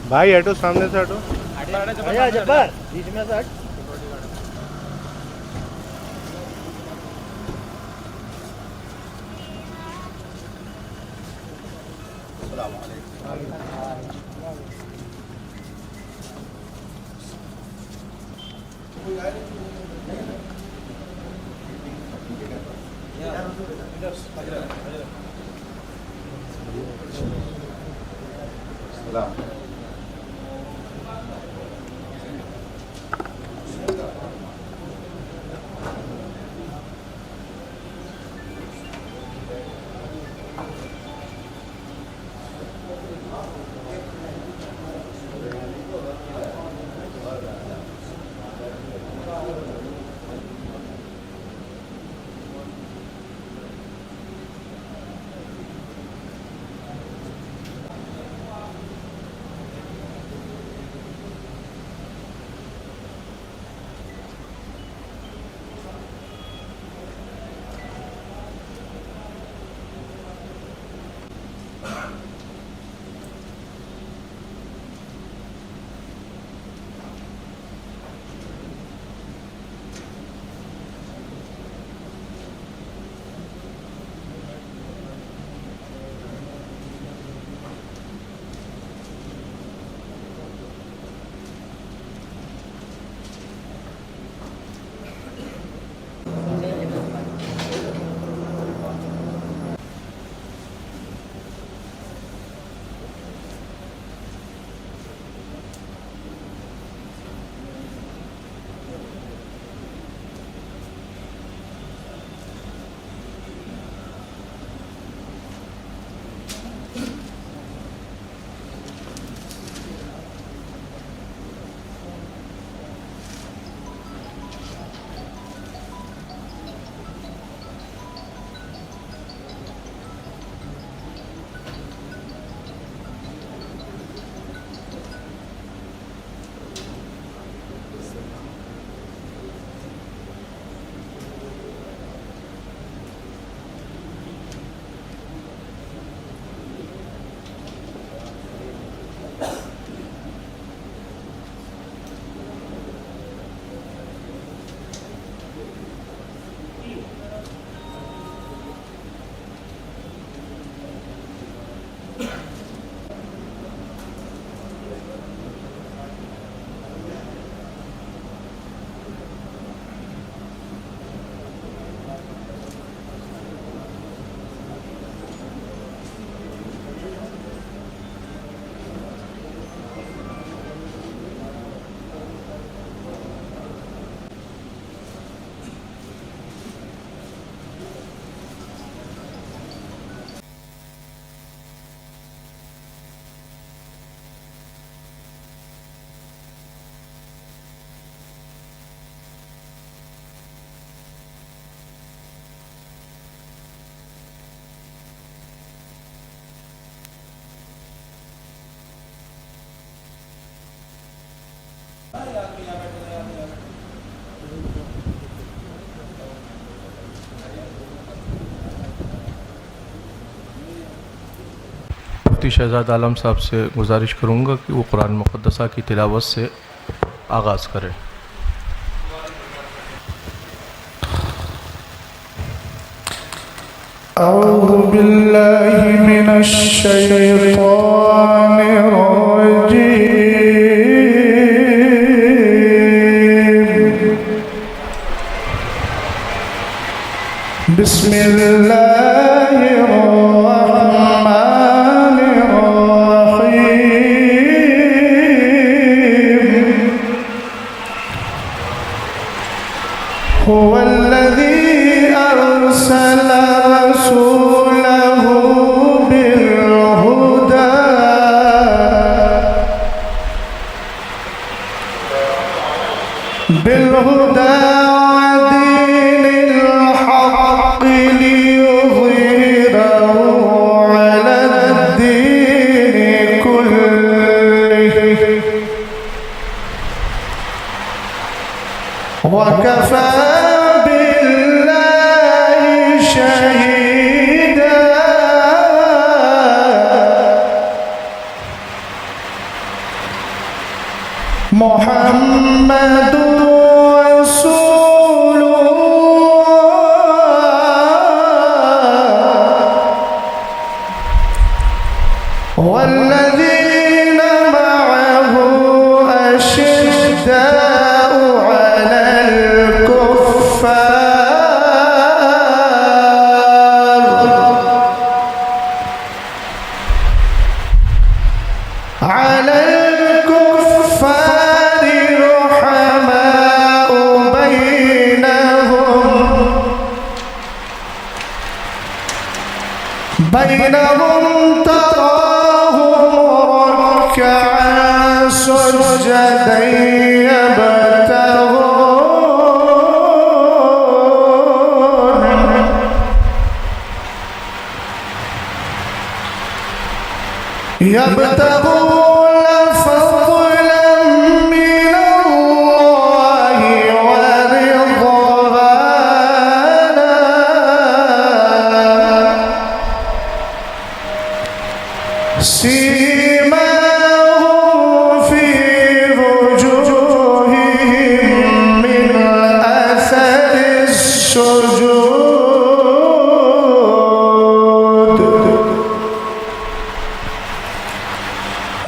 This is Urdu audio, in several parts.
بھائی ہٹو سامنے سے ہٹو. جبار بیچ میں سے ہٹ. السلام علیکم. السلام. مفتی شہزاد عالم صاحب سے گزارش کروں گا کہ وہ قرآن مقدسہ کی تلاوت سے آغاز کریں. اعوذ باللہ من الشیطان الرجیم. بسم اللہ الرحمن الرحیم. هو الذي أرسل رسوله بالهدى ودين الحق ليظهره على الدين كله وكفى بالله شهيدا. محمد رسول الله والذين معه أشداء على الكفار رحماء بينهم تراهم ركعا سجدا يبتغون فضلا من الله ورضوانا سيماهم في وجوههم من أثر السجود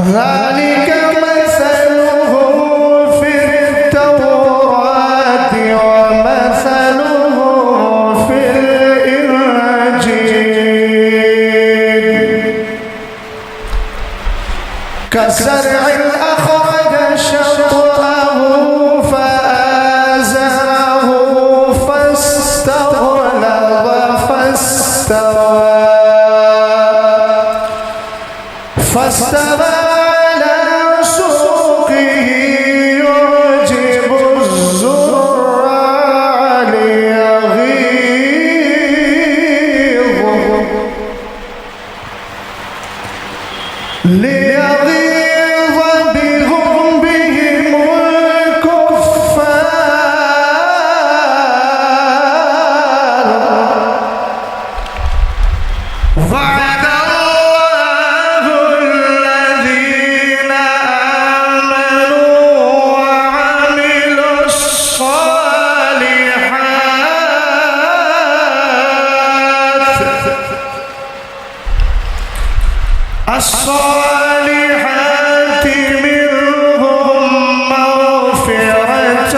ذلك مثلهم في التوراة ومثلهم في الإنجيل كزرع أخرج شطأه فآزره فاستغلظ فاستوى على سوقه يعجب الزراع ليغيظ بهم الكفار وعد الله الذين آمنوا وعملوا الصالحات منهم مغفرة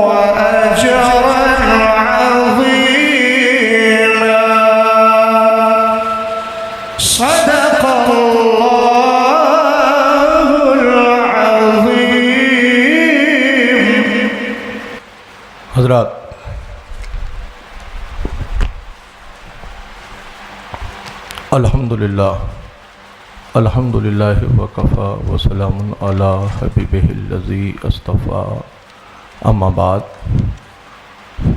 وأجرا عظيما صدق الله العظيم. حضرات، الحمدللہ وکفا وسلام علی حبیبہ الذی اصطفیٰ، اما بعد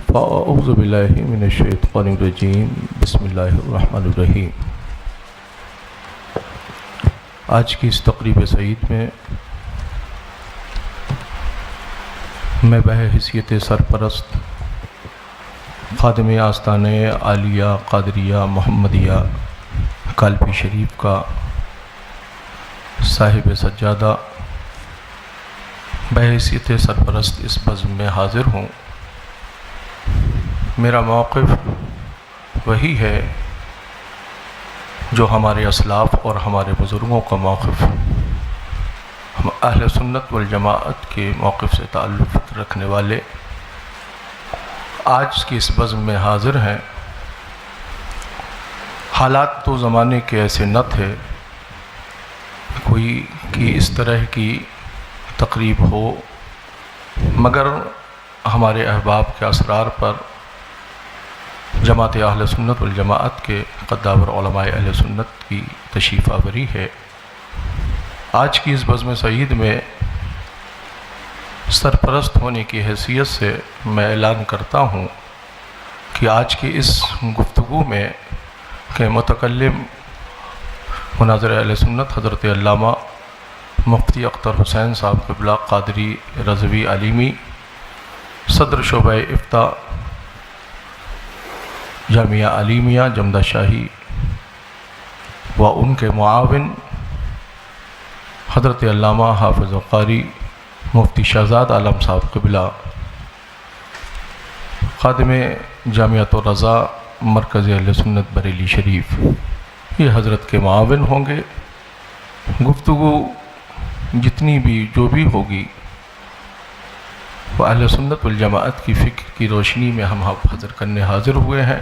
فاعوذ باللہ من الشیطان الرجیم، بسم اللہ الرحمن الرحیم. آج کی اس تقریب سعید میں میں بحیثیت سرپرست خادم آستانہ عالیہ قادریہ محمدیہ کالپی شریف کا صاحب سجادہ بحیثیت سرپرست اس بزم میں حاضر ہوں. میرا موقف وہی ہے جو ہمارے اسلاف اور ہمارے بزرگوں کا موقف، ہم اہل سنت والجماعت کے موقف سے تعلق رکھنے والے آج کی اس بزم میں حاضر ہیں. حالات تو زمانے کے ایسے نہ تھے کوئی کہ اس طرح کی تقریب ہو، مگر ہمارے احباب کے اسرار پر جماعت اہل سنت والجماعت کے قداور علماء اہل سنت کی تشریف آوری ہے. آج کی اس بزم سعید میں سرپرست ہونے کی حیثیت سے میں اعلان کرتا ہوں کہ آج کی اس گفتگو میں کہ متکلم مناظر اہل سنت حضرت علامہ مفتی اختر حسین صاحب قبلہ قادری رضوی علیمی، صدر شعبہ افتاء جامعہ علیمیہ جمدہ شاہی، و ان کے معاون حضرت علامہ حافظ قاری مفتی شہزاد عالم صاحب قبلہ، خادم جامعۃ الرضا مرکز اہل سنت بریلی شریف، یہ حضرت کے معاون ہوں گے۔ گفتگو جتنی بھی جو بھی ہوگی وہ اہل سنت والجماعت کی فکر کی روشنی میں ہم حاضر کرنے حاضر ہوئے ہیں۔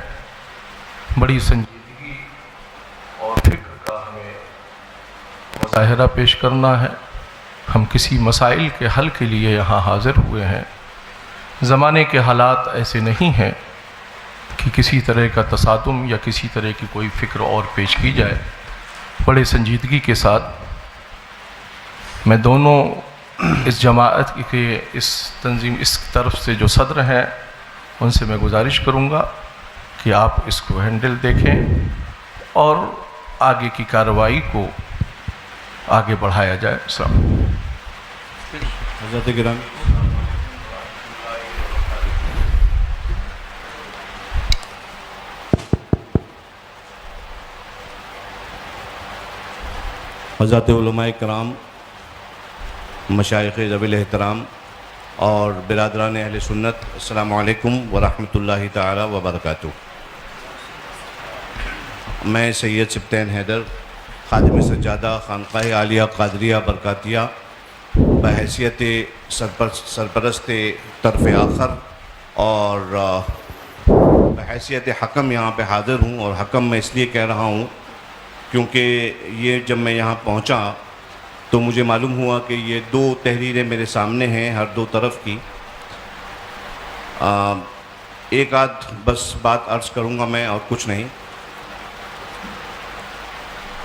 بڑی سنجیدگی اور فکر کا ہمیں مظاہرہ پیش کرنا ہے۔ ہم کسی مسائل کے حل کے لیے یہاں حاضر ہوئے ہیں۔ زمانے کے حالات ایسے نہیں ہیں کہ کسی طرح کا تصادم یا کسی طرح کی کوئی فکر اور پیش کی جائے۔ بڑے سنجیدگی کے ساتھ میں دونوں اس جماعت کے اس تنظیم اس طرف سے جو صدر ہیں ان سے میں گزارش کروں گا کہ آپ اس کو ہینڈل دیکھیں اور آگے کی کارروائی کو آگے بڑھایا جائے۔ السلام علیکم۔ حضرت گرامی، حضرات علماء کرام، مشائخ ذوی الاحترام اور برادران اہل سنت، السلام علیکم ورحمۃ اللہ تعالی وبرکاتہ۔ میں سید سبطین حیدر، خادم سجادہ خانقاہ عالیہ قادریہ برکاتیہ، بحیثیت سرپرست طرف آخر اور بحیثیت حکم یہاں پہ حاضر ہوں، اور حکم میں اس لیے کہہ رہا ہوں کیونکہ یہ جب میں یہاں پہنچا تو مجھے معلوم ہوا کہ یہ دو تحریریں میرے سامنے ہیں ہر دو طرف کی۔ ایک آدھ بس بات عرض کروں گا میں، اور کچھ نہیں۔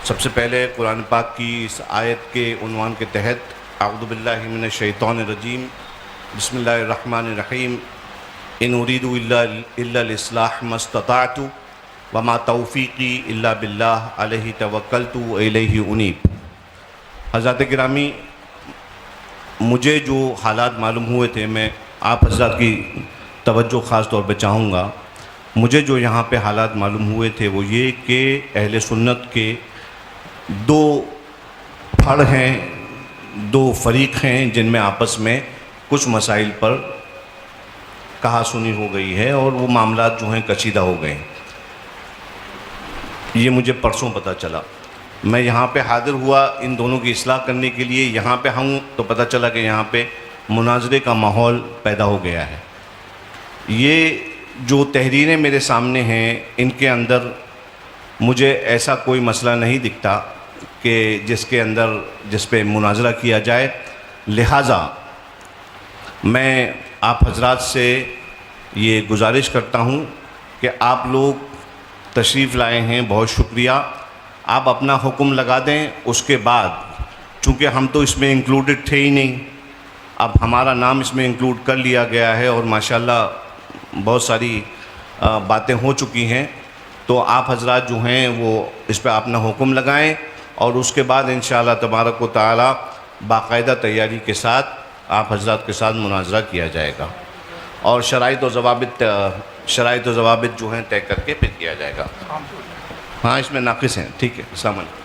سب سے پہلے قرآن پاک کی اس آیت کے عنوان کے تحت اعوذ باللہ من الشیطان الرجیم، بسم اللہ الرحمن الرحیم، ان اريد الا الاصلاح ما استطعت وما توفیقی الا باللہ علیہ توکلت والیہ انیب۔ حضرات گرامی، مجھے جو حالات معلوم ہوئے تھے، میں آپ حضرات کی توجہ خاص طور پہ چاہوں گا۔ مجھے جو یہاں پہ حالات معلوم ہوئے تھے وہ یہ کہ اہل سنت کے دو پھڑ ہیں، دو فریق ہیں جن میں آپس میں کچھ مسائل پر کہا سنی ہو گئی ہے اور وہ معاملات جو ہیں کشیدہ ہو گئے ہیں۔ یہ مجھے پرسوں پتہ چلا۔ میں یہاں پہ حاضر ہوا ان دونوں کی اصلاح کرنے کے لیے، یہاں پہ ہوں تو پتہ چلا کہ یہاں پہ مناظرے کا ماحول پیدا ہو گیا ہے۔ یہ جو تحریریں میرے سامنے ہیں ان کے اندر مجھے ایسا کوئی مسئلہ نہیں دکھتا کہ جس پہ مناظرہ کیا جائے، لہٰذا میں آپ حضرات سے یہ گزارش کرتا ہوں کہ آپ لوگ تشریف لائے ہیں، بہت شکریہ۔ آپ اپنا حکم لگا دیں، اس کے بعد چونکہ ہم تو اس میں انکلوڈڈ تھے ہی نہیں، اب ہمارا نام اس میں انکلوڈ کر لیا گیا ہے اور ماشاءاللہ بہت ساری باتیں ہو چکی ہیں، تو آپ حضرات جو ہیں وہ اس پہ اپنا حکم لگائیں اور اس کے بعد انشاءاللہ تبارک و تعالی باقاعدہ تیاری کے ساتھ آپ حضرات کے ساتھ مناظرہ کیا جائے گا اور شرائط و ضوابط جو ہیں طے کر کے پھر کیا جائے گا۔ ہاں اس میں ناقص ہیں، ٹھیک ہے۔ السلام علیکم۔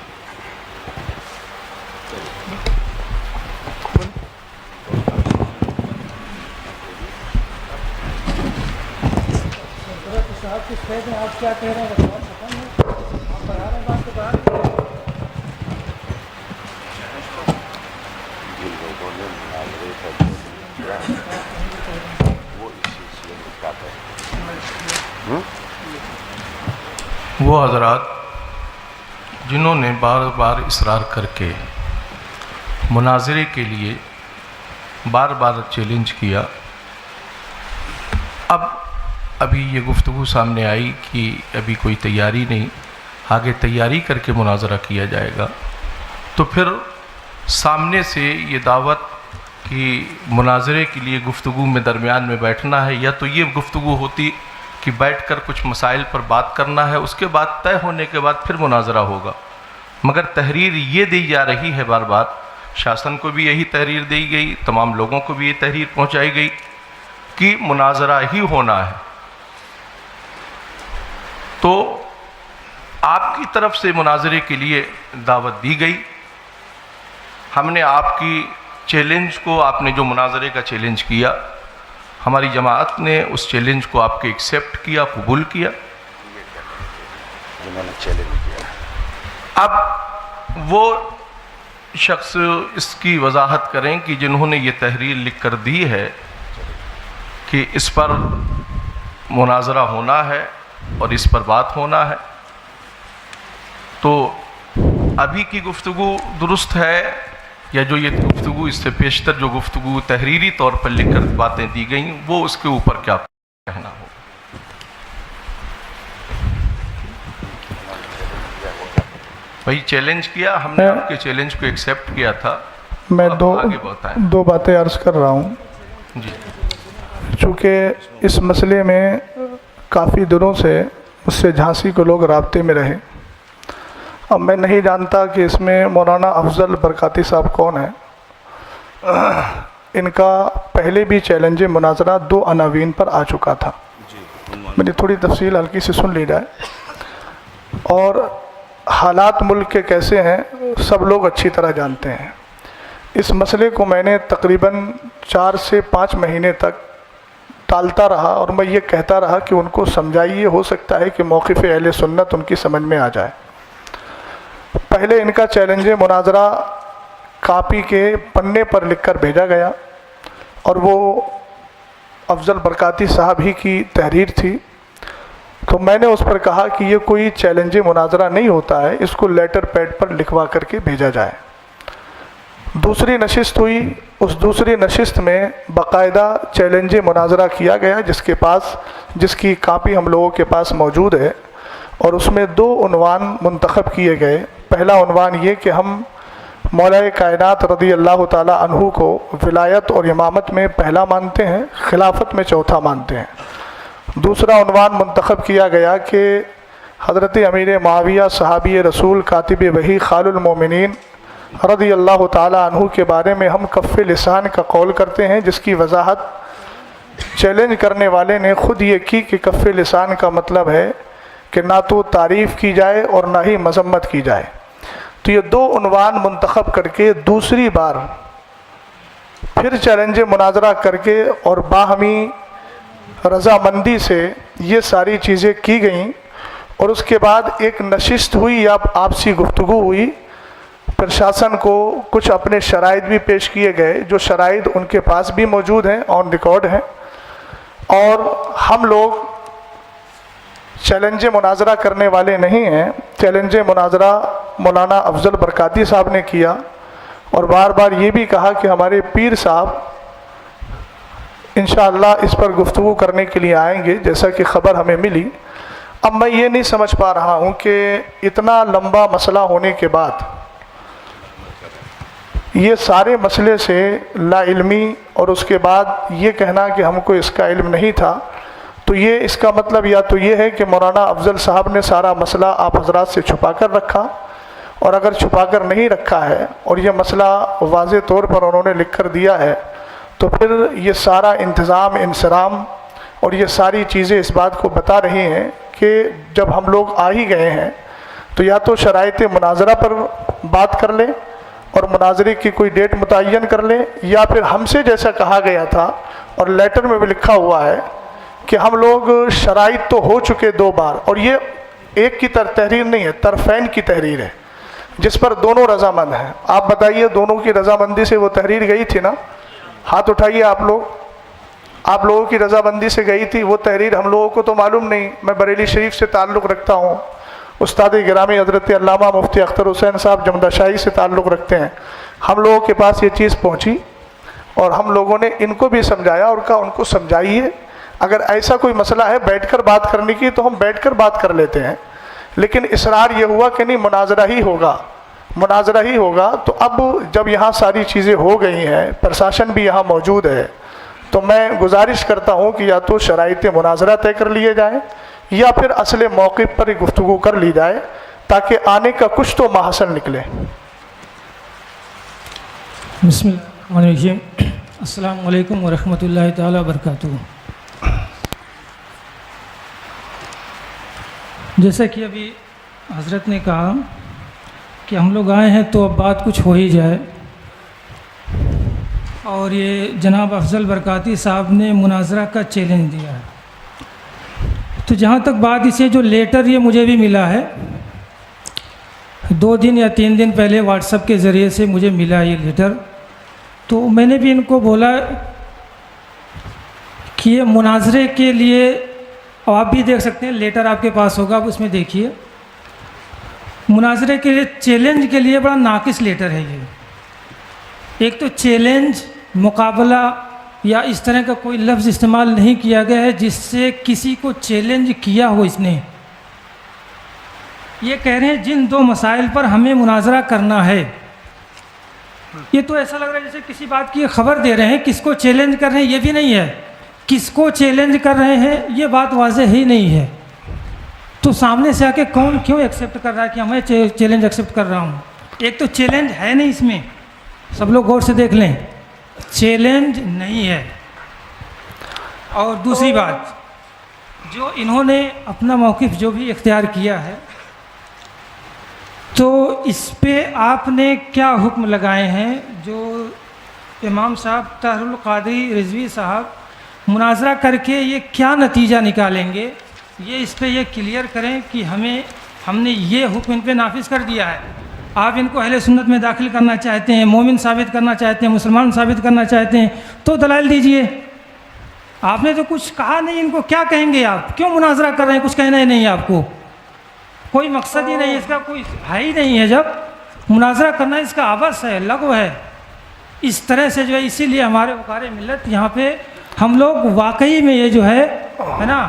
آپ کیا کہہ رہے ہیں؟ آپ بڑھا رہے ہیں بات کو بڑھا رہے ہیں۔ وہ حضرات جنہوں نے بار بار اصرار کر کے مناظرے کے لیے بار بار چیلنج کیا، ابھی یہ گفتگو سامنے آئی کہ ابھی کوئی تیاری نہیں، آگے تیاری کر کے مناظرہ کیا جائے گا، تو پھر سامنے سے یہ دعوت کہ مناظرے کے لیے گفتگو میں درمیان میں بیٹھنا ہے، یا تو یہ گفتگو ہوتی کہ بیٹھ کر کچھ مسائل پر بات کرنا ہے، اس کے بعد طے ہونے کے بعد پھر مناظرہ ہوگا، مگر تحریر یہ دی جا رہی ہے بار بار، شاسن کو بھی یہی تحریر دی گئی، تمام لوگوں کو بھی یہ تحریر پہنچائی گئی کہ مناظرہ ہی ہونا ہے۔ تو آپ کی طرف سے مناظرے کے لیے دعوت دی گئی، ہم نے آپ کی چیلنج کو آپ نے جو مناظرے کا چیلنج کیا، ہماری جماعت نے اس چیلنج کو آپ کے ایکسیپٹ کیا، قبول کیا. جنہوں نے چیلنج کیا. اب وہ شخص اس کی وضاحت کریں کہ جنہوں نے یہ تحریر لکھ کر دی ہے کہ اس پر مناظرہ ہونا ہے اور اس پر بات ہونا ہے، تو ابھی کی گفتگو درست ہے یا جو یہ گفتگو اس سے پیشتر جو گفتگو تحریری طور پر لکھ کر باتیں دی گئیں وہ اس کے اوپر کیا کہنا ہو؟ بھائی چیلنج کیا ہم نے، آپ کے چیلنج کو ایکسیپٹ کیا تھا. میں آگے بتائیں. دو باتیں عرض کر رہا ہوں. جی. چونکہ اس مسئلے میں کافی دنوں سے مجھ سے جھانسی کے لوگ رابطے میں رہے. اب میں نہیں جانتا کہ اس میں مولانا افضل برکاتی صاحب کون ہیں. ان کا پہلے بھی چیلنج مناظرہ 2 عناوین پر آ چکا تھا. میری تھوڑی تفصیل ہلکی سے سن لی جائے. اور حالات ملک کے کیسے ہیں سب لوگ اچھی طرح جانتے ہیں. اس مسئلے کو میں نے تقریباً 4 سے 5 مہینے تک ٹالتا رہا اور میں یہ کہتا رہا کہ ان کو سمجھائیے، ہو سکتا ہے کہ موقف اہل سنت ان کی سمجھ میں آ جائے. پہلے ان کا چیلنج مناظرہ کاپی کے پنے پر لکھ کر بھیجا گیا اور وہ افضل برکاتی صاحب ہی کی تحریر تھی. تو میں نے اس پر کہا کہ یہ کوئی چیلنج مناظرہ نہیں ہوتا ہے، اس کو لیٹر پیڈ پر لکھوا کر کے بھیجا جائے. دوسری نشست ہوئی. اس دوسری نشست میں باقاعدہ چیلنج مناظرہ کیا گیا جس کی کاپی ہم لوگوں کے پاس موجود ہے، اور اس میں 2 عنوان منتخب کیے گئے. پہلا عنوان یہ کہ ہم مولا کائنات رضی اللہ تعالی عنہ کو ولایت اور امامت میں پہلا مانتے ہیں، خلافت میں چوتھا مانتے ہیں. دوسرا عنوان منتخب کیا گیا کہ حضرت امیر معاویہ صحابی رسول کاتب وحی خال المومنین رضی اللہ تعالی عنہ کے بارے میں ہم کف لسان کا قول کرتے ہیں، جس کی وضاحت چیلنج کرنے والے نے خود یہ کی کہ کف لسان کا مطلب ہے کہ نہ تو تعریف کی جائے اور نہ ہی مذمت کی جائے. تو یہ 2 عنوان منتخب کر کے دوسری بار پھر چیلنج مناظرہ کر کے اور باہمی رضامندی سے یہ ساری چیزیں کی گئیں. اور اس کے بعد ایک نشست ہوئی یا آپسی گفتگو ہوئی. پرشاسن کو کچھ اپنے شرائط بھی پیش کیے گئے، جو شرائط ان کے پاس بھی موجود ہیں، آن ریکارڈ ہیں. اور ہم لوگ چیلنج مناظرہ کرنے والے نہیں ہیں. چیلنج مناظرہ مولانا افضل برکاتی صاحب نے کیا اور بار بار یہ بھی کہا کہ ہمارے پیر صاحب انشاءاللہ اس پر گفتگو کرنے کے لیے آئیں گے، جیسا کہ خبر ہمیں ملی. اب میں یہ نہیں سمجھ پا رہا ہوں کہ اتنا لمبا مسئلہ ہونے کے بعد یہ سارے مسئلے سے لا علمی اور اس کے بعد یہ کہنا کہ ہم کو اس کا علم نہیں تھا، تو یہ اس کا مطلب یا تو یہ ہے کہ مولانا افضل صاحب نے سارا مسئلہ آپ حضرات سے چھپا کر رکھا، اور اگر چھپا کر نہیں رکھا ہے اور یہ مسئلہ واضح طور پر انہوں نے لکھ کر دیا ہے، تو پھر یہ سارا انتظام انصرام اور یہ ساری چیزیں اس بات کو بتا رہی ہیں کہ جب ہم لوگ آ ہی گئے ہیں تو یا تو شرائط مناظرہ پر بات کر لیں اور مناظرے کی کوئی ڈیٹ متعین کر لیں، یا پھر ہم سے جیسا کہا گیا تھا اور لیٹر میں بھی لکھا ہوا ہے کہ ہم لوگ شرائط تو ہو چکے 2 بار، اور یہ ایک کی تحریر نہیں ہے، طرفین کی تحریر ہے جس پر دونوں رضامند ہیں. آپ بتائیے دونوں کی رضامندی سے وہ تحریر گئی تھی نا؟ ہاتھ اٹھائیے آپ لوگوں کی رضامندی سے گئی تھی وہ تحریر. ہم لوگوں کو تو معلوم نہیں. میں بریلی شریف سے تعلق رکھتا ہوں، استاد گرامی حضرت علامہ مفتی اختر حسین صاحب جمدہ شاہی سے تعلق رکھتے ہیں. ہم لوگوں کے پاس یہ چیز پہنچی اور ہم لوگوں نے ان کو بھی سمجھایا اور کہا ان کو سمجھائیے، اگر ایسا کوئی مسئلہ ہے بیٹھ کر بات کرنے کی تو ہم بیٹھ کر بات کر لیتے ہیں. لیکن اصرار یہ ہوا کہ نہیں مناظرہ ہی ہوگا. تو اب جب یہاں ساری چیزیں ہو گئی ہیں، پرشاسن بھی یہاں موجود ہے، تو میں گزارش کرتا ہوں کہ یا تو شرائط مناظرہ طے کر لیے جائیں یا پھر اصل موقف پر ہی گفتگو کر لی جائے تاکہ آنے کا کچھ تو محصل نکلے. بسم اللہ الرحمن الرحیم. السلام علیکم ورحمۃ اللہ تعالی وبرکاتہ. جیسا کہ ابھی حضرت نے کہا کہ ہم لوگ آئے ہیں تو اب بات کچھ ہو ہی جائے. اور یہ جناب افضل برکاتی صاحب نے مناظرہ کا چیلنج دیا ہے. تو جہاں تک بات اسے جو لیٹر یہ مجھے بھی ملا ہے 2 دن یا 3 دن پہلے واٹس ایپ کے ذریعے سے مجھے ملا یہ لیٹر. تو میں نے بھی ان کو بولا کہ یہ مناظرے کے لیے، اور آپ بھی دیکھ سکتے ہیں لیٹر آپ کے پاس ہوگا، آپ اس میں دیکھیے، مناظرے کے لیے چیلنج کے لیے بڑا ناقص لیٹر ہے یہ. ایک تو چیلنج، مقابلہ یا اس طرح کا کوئی لفظ استعمال نہیں کیا گیا ہے جس سے کسی کو چیلنج کیا ہو. اس نے یہ کہہ رہے ہیں جن 2 مسائل پر ہمیں مناظرہ کرنا ہے. یہ تو ایسا لگ رہا ہے جیسے کسی بات کی خبر دے رہے ہیں. کس کو چیلنج کر رہے ہیں یہ بھی نہیں ہے، کس کو چیلنج کر رہے ہیں یہ بات واضح ہی نہیں ہے. تو سامنے سے آ کے کون کیوں ایکسیپٹ کر رہا ہے کہ میں چیلنج ایکسیپٹ کر رہا ہوں؟ ایک تو چیلنج ہے نہیں اس میں، سب لوگ غور سے دیکھ لیں، چیلنج نہیں ہے. اور دوسری بات، جو انہوں نے اپنا موقف جو بھی اختیار کیا ہے تو اس پہ آپ نے کیا حکم لگائے ہیں؟ جو امام صاحب طاہر القادری رضوی صاحب مناظرہ کر کے یہ کیا نتیجہ نکالیں گے، یہ اس پہ یہ کلیئر کریں کہ ہم نے یہ حکم ان پہ نافذ کر دیا ہے. آپ ان کو اہل سنت میں داخل کرنا چاہتے ہیں، مومن ثابت کرنا چاہتے ہیں، مسلمان ثابت کرنا چاہتے ہیں تو دلائل دیجئے. آپ نے تو کچھ کہا نہیں، ان کو کیا کہیں گے؟ آپ کیوں مناظرہ کر رہے ہیں؟ کچھ کہنا ہی نہیں ہے آپ کو، کوئی مقصد ہی نہیں، اس کا کوئی ہے ہی نہیں ہے. جب مناظرہ کرنا اس کا عبث ہے، لغو ہے. اس طرح سے جو ہے، اسی لیے ہمارے وقار ملت یہاں پہ ہم لوگ واقعی میں یہ جو ہے نا،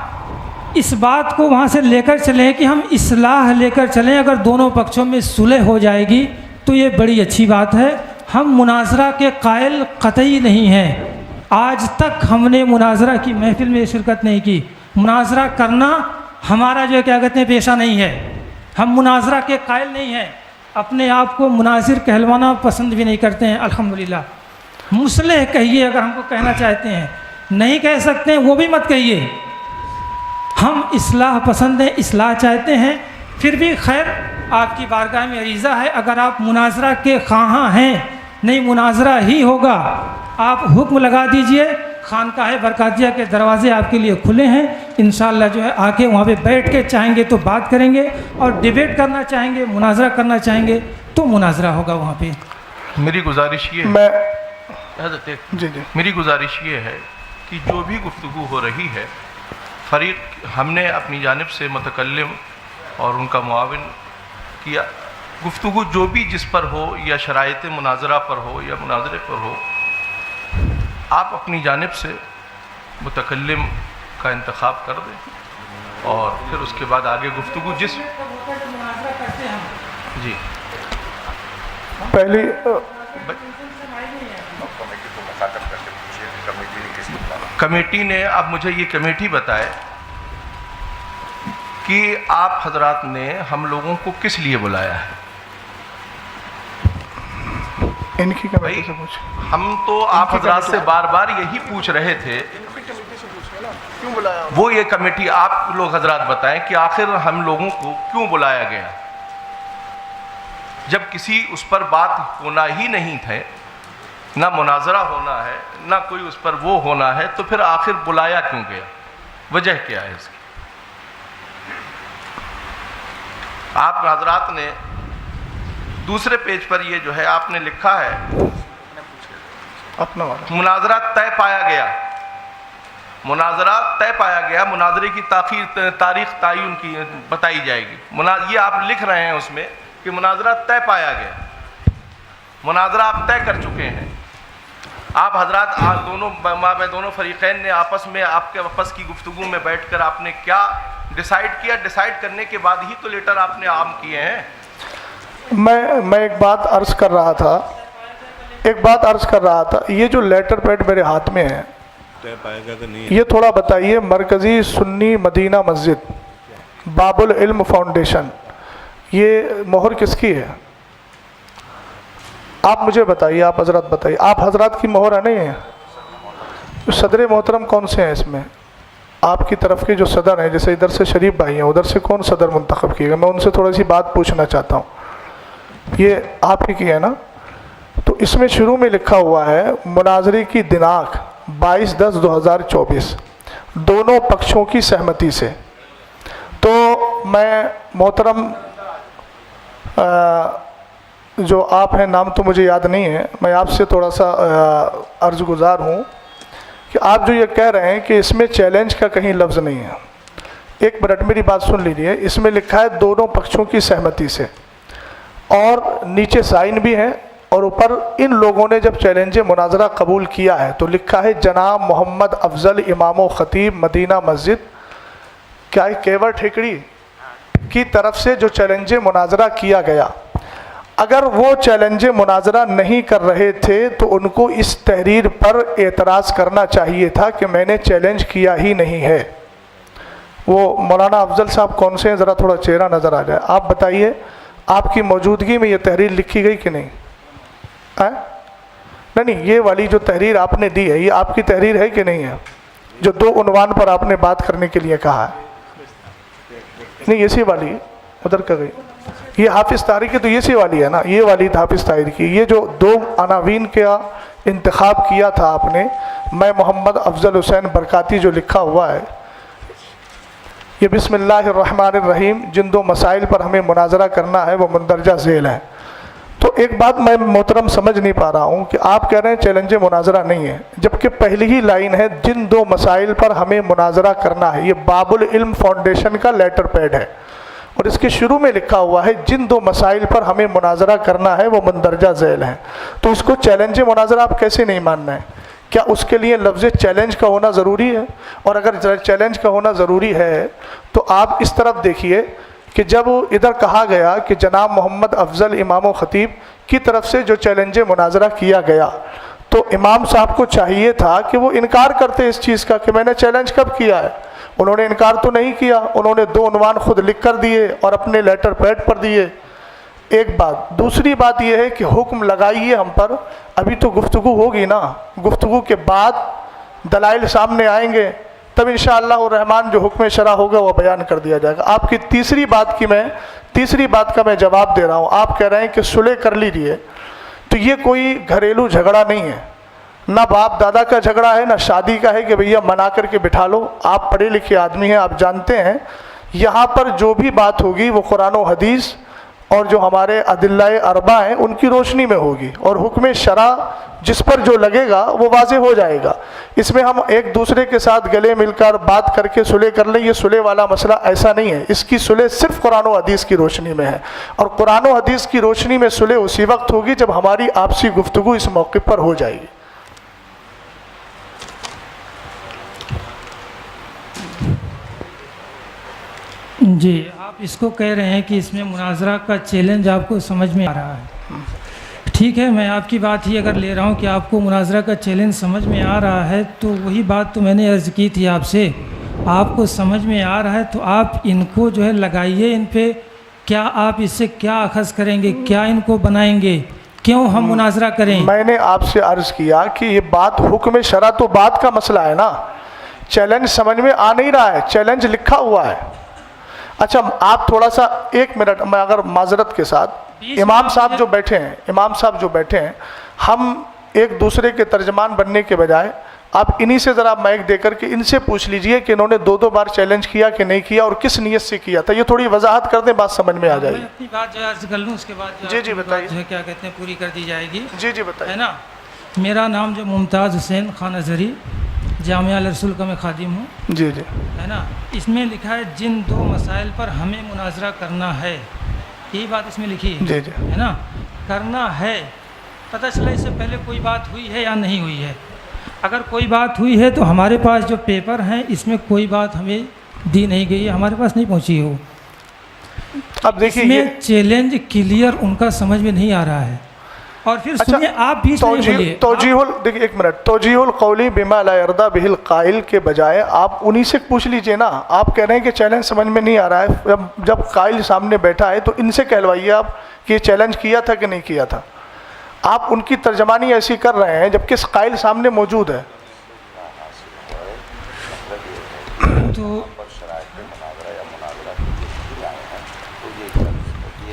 اس بات کو وہاں سے لے کر چلیں کہ ہم اصلاح لے کر چلیں. اگر دونوں پکشوں میں صلح ہو جائے گی تو یہ بڑی اچھی بات ہے. ہم مناظرہ کے قائل قطعی نہیں ہیں. آج تک ہم نے مناظرہ کی محفل میں شرکت نہیں کی. مناظرہ کرنا ہمارا جو ہے کیا کہتے ہیں پیشہ نہیں ہے. ہم مناظرہ کے قائل نہیں ہیں. اپنے آپ کو مناظر کہلوانا پسند بھی نہیں کرتے ہیں الحمدللہ. مصلح کہیے اگر ہم کو کہنا چاہتے ہیں، نہیں کہہ سکتے ہیں وہ بھی مت کہیے. ہم اصلاح پسند ہیں، اصلاح چاہتے ہیں. پھر بھی خیر آپ کی بارگاہ میں عریضہ ہے، اگر آپ مناظرہ کے خواہاں ہیں، نہیں مناظرہ ہی ہوگا، آپ حکم لگا دیجئے. خانقاہ برکاتیہ کے دروازے آپ کے لیے کھلے ہیں. انشاءاللہ جو ہے آ کے وہاں پہ بیٹھ کے چاہیں گے تو بات کریں گے، اور ڈیبیٹ کرنا چاہیں گے، مناظرہ کرنا چاہیں گے تو مناظرہ ہوگا وہاں پہ. میری گزارش یہ میں حضرت جی میری گزارش یہ ہے کہ جو بھی گفتگو ہو رہی ہے، فریق ہم نے اپنی جانب سے متکلم اور ان کا معاون کیا. گفتگو جو بھی جس پر ہو، یا شرائط مناظرہ پر ہو یا مناظرے پر ہو، آپ اپنی جانب سے متکلم کا انتخاب کر دیں، اور پھر اس کے بعد آگے گفتگو جس جی پہلی کمیٹی نے، اب مجھے یہ کمیٹی بتائے کہ آپ حضرات نے ہم لوگوں کو کس لیے بلایا ہے. ان کی کمیٹی سے پوچھ. ہم تو آپ حضرات سے بار بار یہی پوچھ رہے تھے، وہ یہ کمیٹی آپ لوگ حضرات بتائیں کہ آخر ہم لوگوں کو کیوں بلایا گیا. جب کسی اس پر بات ہونا ہی نہیں تھے، نہ مناظرہ ہونا ہے، نہ کوئی اس پر وہ ہونا ہے، تو پھر آخر بلایا کیوں گیا؟ وجہ کیا ہے اس کی؟ آپ حضرات نے دوسرے پیج پر یہ جو ہے آپ نے لکھا ہے اپنا والا مناظرہ طے پایا گیا. مناظرہ طے پایا گیا، مناظرے کی تاریخ تعین کی بتائی جائے گی. یہ آپ لکھ رہے ہیں اس میں کہ مناظرہ طے پایا گیا. مناظرہ آپ طے کر چکے ہیں. آپ حضرات دونوں فریقین نے آپس میں آپ کے آپس کی گفتگو میں بیٹھ کر آپ نے کیا ڈیسائیڈ کیا؟ ڈیسائیڈ کرنے کے بعد ہی تو لیٹر آپ نے عام کیے ہیں. میں ایک بات عرض کر رہا تھا، یہ جو لیٹر پیڈ میرے ہاتھ میں ہے، یہ تھوڑا بتائیے. مرکزی سنی مدینہ مسجد باب العلم فاؤنڈیشن، یہ مہر کس کی ہے؟ آپ مجھے بتائیے، آپ حضرات بتائیے. آپ حضرات کی مہر ہے نہیں ہے؟ صدر محترم کون سے ہیں اس میں؟ آپ کی طرف کے جو صدر ہیں، جیسے ادھر سے شریف بھائی ہیں، ادھر سے کون صدر منتخب کیے گا؟ میں ان سے تھوڑی سی بات پوچھنا چاہتا ہوں. یہ آپ ہی کی ہے نا؟ تو اس میں شروع میں لکھا ہوا ہے مناظرے کی دناک 22/10/2024 دونوں پکشوں کی سہمتی سے. تو میں محترم جو آپ ہیں، نام تو مجھے یاد نہیں ہے، میں آپ سے تھوڑا سا عرض گزار ہوں کہ آپ جو یہ کہہ رہے ہیں کہ اس میں چیلنج کا کہیں لفظ نہیں ہے. ایک منٹ میری بات سن لیجیے. اس میں لکھا ہے دونوں پکشوں کی سہمتی سے، اور نیچے سائن بھی ہے، اور اوپر ان لوگوں نے جب چیلنج مناظرہ قبول کیا ہے تو لکھا ہے جناب محمد افضل امام و خطیب مدینہ مسجد کیا ہے کیور ٹھیکڑی کی طرف سے جو چیلنج مناظرہ کیا گیا. اگر وہ چیلنج مناظرہ نہیں کر رہے تھے تو ان کو اس تحریر پر اعتراض کرنا چاہیے تھا کہ میں نے چیلنج کیا ہی نہیں ہے. وہ مولانا افضل صاحب کون سے ہیں؟ ذرا تھوڑا چہرہ نظر آ جائے. آپ بتائیے آپ کی موجودگی میں یہ تحریر لکھی گئی کہ نہیں؟ نہیں، یہ والی جو تحریر آپ نے دی ہے یہ آپ کی تحریر ہے کہ نہیں ہے؟ جو 2 عنوان پر آپ نے بات کرنے کے لیے کہا ہے. نہیں، اسی والی ادھر کا گئی. یہ حافظ طاہری کی تو اسی والی ہے نا، یہ والی حافظ طاہری کی. یہ جو 2 عناوین کا انتخاب کیا تھا آپ نے، میں محمد افضل حسین برکاتی جو لکھا ہوا ہے، یہ بسم اللہ الرحمن الرحیم جن 2 مسائل پر ہمیں مناظرہ کرنا ہے وہ مندرجہ ذیل ہے. تو ایک بات میں محترم سمجھ نہیں پا رہا ہوں کہ آپ کہہ رہے ہیں چیلنج مناظرہ نہیں ہے، جبکہ پہلی ہی لائن ہے جن 2 مسائل پر ہمیں مناظرہ کرنا ہے. یہ باب العلم فاؤنڈیشن کا لیٹر پیڈ ہے، اور اس کے شروع میں لکھا ہوا ہے جن 2 مسائل پر ہمیں مناظرہ کرنا ہے وہ مندرجہ ذیل ہیں. تو اس کو چیلنج مناظرہ آپ کیسے نہیں ماننا ہے؟ کیا اس کے لیے لفظ چیلنج کا ہونا ضروری ہے؟ اور اگر چیلنج کا ہونا ضروری ہے تو آپ اس طرف دیکھیے کہ جب ادھر کہا گیا کہ جناب محمد افضل امام و خطیب کی طرف سے جو چیلنج مناظرہ کیا گیا، تو امام صاحب کو چاہیے تھا کہ وہ انکار کرتے اس چیز کا کہ میں نے چیلنج کب کیا ہے. انہوں نے انکار تو نہیں کیا، انہوں نے 2 عنوان خود لکھ کر دیے اور اپنے لیٹر پیڈ پر دیے. ایک بات. دوسری بات یہ ہے کہ حکم لگائیے ہم پر. ابھی تو گفتگو ہوگی نا، گفتگو کے بعد دلائل سامنے آئیں گے، تب انشاءاللہ الرحمن جو حکم شرع ہوگا وہ بیان کر دیا جائے گا. آپ کی تیسری بات کا میں جواب دے رہا ہوں. آپ کہہ رہے ہیں کہ صلح کر لیجیے، تو یہ کوئی گھریلو جھگڑا نہیں ہے، نہ باپ دادا کا جھگڑا ہے، نہ شادی کا ہے کہ بھیا منا کر کے بٹھا لو. آپ پڑھے لکھے آدمی ہیں، آپ جانتے ہیں یہاں پر جو بھی بات ہوگی وہ قرآن و حدیث اور جو ہمارے ادلہ اربع ہیں ان کی روشنی میں ہوگی، اور حکم شرع جس پر جو لگے گا وہ واضح ہو جائے گا. اس میں ہم ایک دوسرے کے ساتھ گلے مل کر بات کر کے صلح کر لیں، یہ صلح والا مسئلہ ایسا نہیں ہے. اس کی صلح صرف قرآن و حدیث کی روشنی میں ہے، اور قرآن و حدیث کی روشنی میں صلح اسی وقت ہوگی جب ہماری آپسی گفتگو اس موقع پر ہو جائے گی. جی، آپ اس کو کہہ رہے ہیں کہ اس میں مناظرہ کا چیلنج آپ کو سمجھ میں آ رہا ہے. ٹھیک ہے، میں آپ کی بات ہی اگر لے رہا ہوں کہ آپ کو مناظرہ کا چیلنج سمجھ میں آ رہا ہے، تو وہی بات تو میں نے عرض کی تھی آپ سے. آپ کو سمجھ میں آ رہا ہے تو آپ ان کو جو ہے لگائیے ان پہ. کیا آپ اس سے کیا اخذ کریں گے؟ کیا ان کو بنائیں گے؟ کیوں ہم مناظرہ کریں؟ میں نے آپ سے عرض کیا کہ یہ بات حکم شرع تو بات کا مسئلہ ہے نا، چیلنج سمجھ میں آ نہیں رہا ہے، چیلنج لکھا ہوا ہے. اچھا آپ تھوڑا سا 1 منٹ، میں اگر معذرت کے ساتھ، امام صاحب جو بیٹھے ہیں ہم ایک دوسرے کے ترجمان بننے کے بجائے آپ انہی سے ذرا مائک دے کر کے ان سے پوچھ لیجئے کہ انہوں نے 2 بار چیلنج کیا کہ نہیں کیا اور کس نیت سے کیا تھا. یہ تھوڑی وضاحت کر دیں، بات سمجھ میں آ جائے گی. میں اپنی بات جو عرض کر لوں، اس کے بعد جی بتائیے. جو ہے کیا کہتے ہیں پوری کر دی جائے گی. جی بتائیے. ہے نا، میرا نام جو ممتاز حسین خان اظہری، جامعہ الرسول کا میں خادم ہوں. جی ہے نا. اس میں لکھا ہے جن 2 مسائل پر ہمیں مناظرہ کرنا ہے، یہی بات اس میں لکھی ہے. جی ہے نا، کرنا ہے. پتہ چلا اس سے پہلے کوئی بات ہوئی ہے یا نہیں ہوئی ہے. اگر کوئی بات ہوئی ہے تو ہمارے پاس جو پیپر ہیں اس میں کوئی بات ہمیں دی نہیں گئی ہے، ہمارے پاس نہیں پہنچی ہو. اب دیکھیے اس میں چیلنج کلیئر ان کا سمجھ میں نہیں آ رہا ہے. اور پھر سنیے، آپ بھی دیکھیے 1 منٹ، توجیہ القولی بما لا یرضی بہ القائل کے بجائے آپ انہی سے پوچھ لیجئے نا. آپ کہہ رہے ہیں کہ چیلنج سمجھ میں نہیں آ رہا ہے، جب قائل سامنے بیٹھا ہے تو ان سے کہلوائیے آپ کہ یہ چیلنج کیا تھا کہ نہیں کیا تھا. آپ ان کی ترجمانی ایسی کر رہے ہیں جبکہ قائل سامنے موجود ہے. تو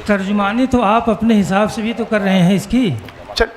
ترجمانی تو آپ اپنے حساب سے بھی تو کر رہے ہیں اس کی.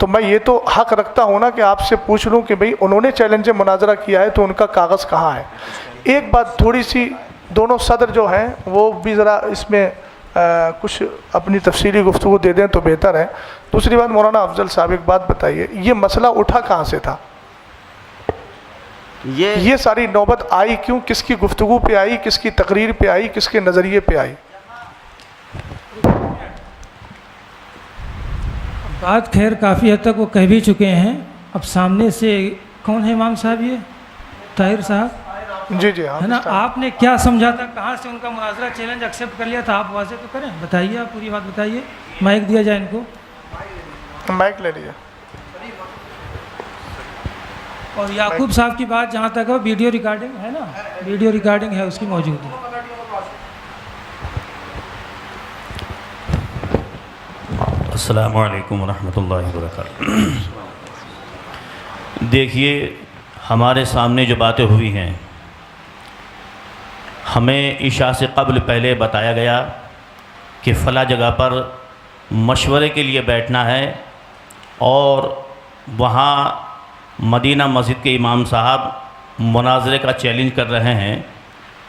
تو میں یہ تو حق رکھتا ہوں نا کہ آپ سے پوچھ لوں کہ بھئی انہوں نے چیلنج مناظرہ کیا ہے تو ان کا کاغذ کہاں ہے. ایک بات تھوڑی سی، دونوں صدر جو ہیں وہ بھی ذرا اس میں کچھ اپنی تفصیلی گفتگو دے دیں تو بہتر ہے. دوسری بات مولانا افضل صاحب ایک بات بتائیے، یہ مسئلہ اٹھا کہاں سے تھا؟ یہ ساری نوبت آئی کیوں؟ کس کی گفتگو پہ آئی، کس کی تقریر پہ آئی، کس کے نظریے پہ آئی؟ بات خیر کافی حد تک وہ کہہ بھی چکے ہیں. اب سامنے سے کون ہے امام صاحب؟ یہ طاہر صاحب جی جی ہاں ہے نا. آپ نے کیا سمجھا تھا، کہاں سے ان کا مناظرہ چیلنج ایکسیپٹ کر لیا تھا؟ آپ واضح تو کریں، بتائیے، آپ پوری بات بتائیے. مائک دیا جائے ان کو، مائک لے لیجیے. اور یعقوب صاحب کی بات جہاں تک ہے ویڈیو ریکارڈنگ ہے نا، ویڈیو ریکارڈنگ ہے اس کی موجود ہے. السلام علیکم ورحمۃ اللہ وبرکاتہ. دیکھیے، ہمارے سامنے جو باتیں ہوئی ہیں، ہمیں عشاء سے قبل پہلے بتایا گیا کہ فلاں جگہ پر مشورے کے لیے بیٹھنا ہے، اور وہاں مدینہ مسجد کے امام صاحب مناظرے کا چیلنج کر رہے ہیں،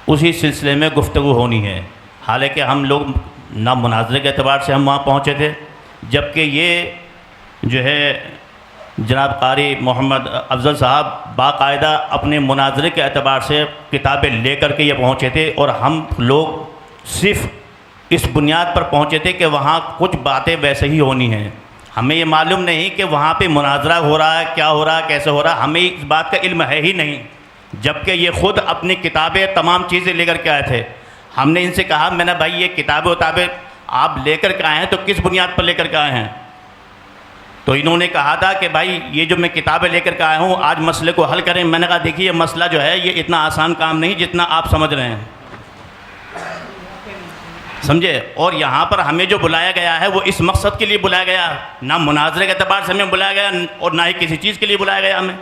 اسی سلسلے میں گفتگو ہونی ہے. حالانکہ ہم لوگ نہ مناظرے کے اعتبار سے ہم وہاں پہنچے تھے، جبکہ یہ جو ہے جناب قاری محمد افضل صاحب باقاعدہ اپنے مناظرے کے اعتبار سے کتابیں لے کر کے یہ پہنچے تھے، اور ہم لوگ صرف اس بنیاد پر پہنچے تھے کہ وہاں کچھ باتیں ویسے ہی ہونی ہیں. ہمیں یہ معلوم نہیں کہ وہاں پہ مناظرہ ہو رہا ہے، کیا ہو رہا ہے، کیسے ہو رہا ہے، ہمیں اس بات کا علم ہے ہی نہیں. جبکہ یہ خود اپنی کتابیں تمام چیزیں لے کر کے آئے تھے. ہم نے ان سے کہا، میں نے بھائی یہ کتابیں آپ لے کر کے آئے ہیں تو کس بنیاد پر لے کر کے آئے ہیں؟ تو انہوں نے کہا تھا کہ بھائی یہ جو میں کتابیں لے کر کے آیا ہوں، آج مسئلے کو حل کریں. میں نے کہا دیکھیے، یہ مسئلہ جو ہے یہ اتنا آسان کام نہیں جتنا آپ سمجھ رہے ہیں، سمجھے. اور یہاں پر ہمیں جو بلایا گیا ہے وہ اس مقصد کے لیے بلایا گیا، نہ مناظرے کے اعتبار سے ہمیں بلایا گیا اور نہ ہی کسی چیز کے لیے بلایا گیا ہمیں.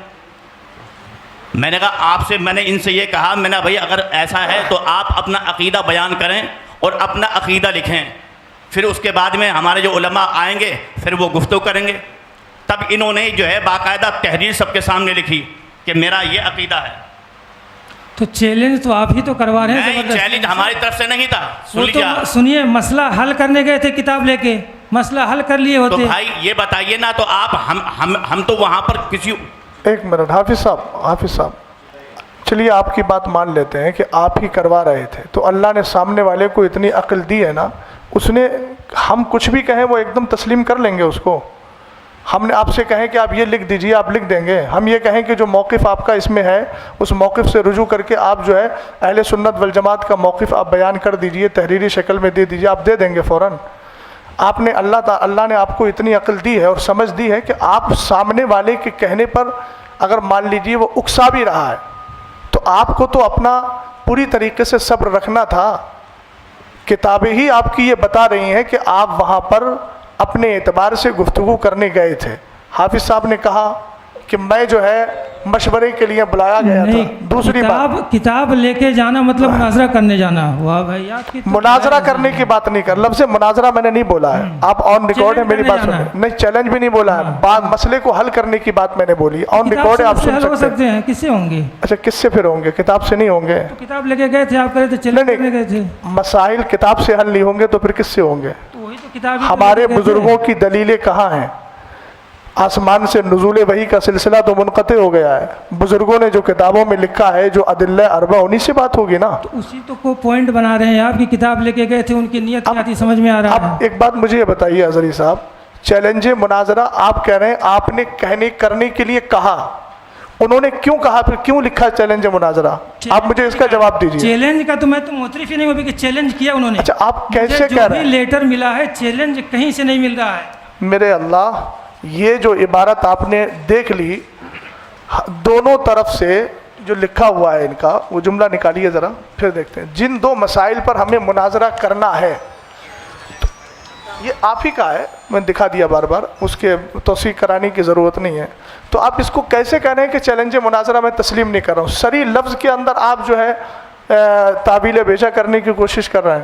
میں نے کہا آپ سے، میں نے ان سے یہ کہا، میں نے بھائی اگر ایسا ہے تو آپ اپنا عقیدہ بیان کریں اور اپنا عقیدہ لکھیں، پھر اس کے بعد میں ہمارے جو علماء آئیں گے پھر وہ گفتگو کریں گے. تب انہوں نے جو ہے باقاعدہ تحریر سب کے سامنے لکھی کہ میرا یہ عقیدہ ہے. تو چیلنج تو آپ ہی تو کروا رہے ہیں. نہیں، چیلنج ہماری طرف سے نہیں تھا. وہ تو سنیے، مسئلہ حل کرنے گئے تھے کتاب لے کے، مسئلہ حل کر لیے ہوتے. تو بھائی یہ بتائیے نا، تو آپ ہم تو وہاں پر کسی... ایک منٹ حافظ صاحب چلیے آپ کی بات مان لیتے ہیں کہ آپ ہی کروا رہے تھے، تو اللہ نے سامنے والے کو اتنی عقل دی ہے نا، اس نے ہم کچھ بھی کہیں وہ ایک دم تسلیم کر لیں گے اس کو. ہم نے آپ سے کہیں کہ آپ یہ لکھ دیجئے، آپ لکھ دیں گے. ہم یہ کہیں کہ جو موقف آپ کا اس میں ہے اس موقف سے رجوع کر کے آپ جو ہے اہل سنت والجماعت کا موقف آپ بیان کر دیجئے، تحریری شکل میں دے دیجئے، آپ دے دیں گے فوراً. آپ نے اللہ نے آپ کو اتنی عقل دی ہے اور سمجھ دی ہے کہ آپ سامنے والے کے کہنے پر اگر مان لیجئے وہ اکسا بھی رہا ہے تو آپ کو تو اپنا پوری طریقے سے صبر رکھنا تھا. کتابیں ہی آپ کی یہ بتا رہی ہیں کہ آپ وہاں پر اپنے اعتبار سے گفتگو کرنے گئے تھے. حافظ صاحب نے کہا کہ میں جو ہے مشورے کے لیے بلایا گیا تھا. دوسری بات، کتاب لے کے جانا مطلب مناظرہ کرنے جانا ہوا. بھائی آپ کی مناظرہ کرنے کی بات نہیں کر، لفظ مناظرہ میں نے نہیں بولا ہے، آپ آن ریکارڈ ہے میری بات سنیں. نہیں، چیلنج بھی نہیں بولا ہے، بات مسئلے کو حل کرنے کی بات میں نے بولی. آن ریکارڈ ہے، آپ سن سکتے ہیں. کس سے ہوں گے؟ اچھا، کس سے پھر ہوں گے؟ کتاب سے نہیں ہوں گے. کتاب لے کے گئے تھے آپ، کرے تھے چیلنج کرنے گئے تھے. مسائل کتاب سے حل نہیں ہوں گے تو پھر کس سے ہوں گے؟ وہی تو کتاب. ہمارے بزرگوں کی دلیلیں کہاں ہیں؟ آسمان سے نزول وحی کا سلسلہ تو منقطع ہو گیا ہے. بزرگوں نے جو کتابوں میں لکھا ہے، جو ادلہ اربع، انہی سے بات ہوگی نا. تو اسی تو کو پوائنٹ بنا رہے ہیں آپ کی کتاب لے کے گئے تھے، ان کی نیت کیا تھی سمجھ میں آ رہا ہے. اب ایک بات مجھے یہ بتائیے حضری صاحب، چیلنج مناظرہ آپ کہہ رہے ہیں آپ نے کرنے کے لیے کہا، انہوں نے کیوں کہا، پھر کیوں لکھا چیلنج مناظرہ؟ آپ مجھے اس کا جواب دیجیے. چیلنج کا تو میں تو معترف ہی نہیں ہوں کہ چیلنج کیا انہوں نے. اچھا، آپ کیسے کہہ رہے ہیں؟ لیٹر ملا ہے، چیلنج کہیں سے نہیں مل رہا ہے. میرے اللہ، یہ جو عبارت آپ نے دیکھ لی، دونوں طرف سے جو لکھا ہوا ہے ان کا، وہ جملہ نکالیے ذرا، پھر دیکھتے ہیں. جن دو مسائل پر ہمیں مناظرہ کرنا ہے، یہ آپ ہی کا ہے، میں دکھا دیا بار بار، اس کے توثیق کرانے کی ضرورت نہیں ہے. تو آپ اس کو کیسے کہہ رہے ہیں کہ چیلنج مناظرہ میں تسلیم نہیں کر رہا ہوں؟ صریح لفظ کے اندر آپ جو ہے تعبیل بیجا کرنے کی کوشش کر رہے ہیں.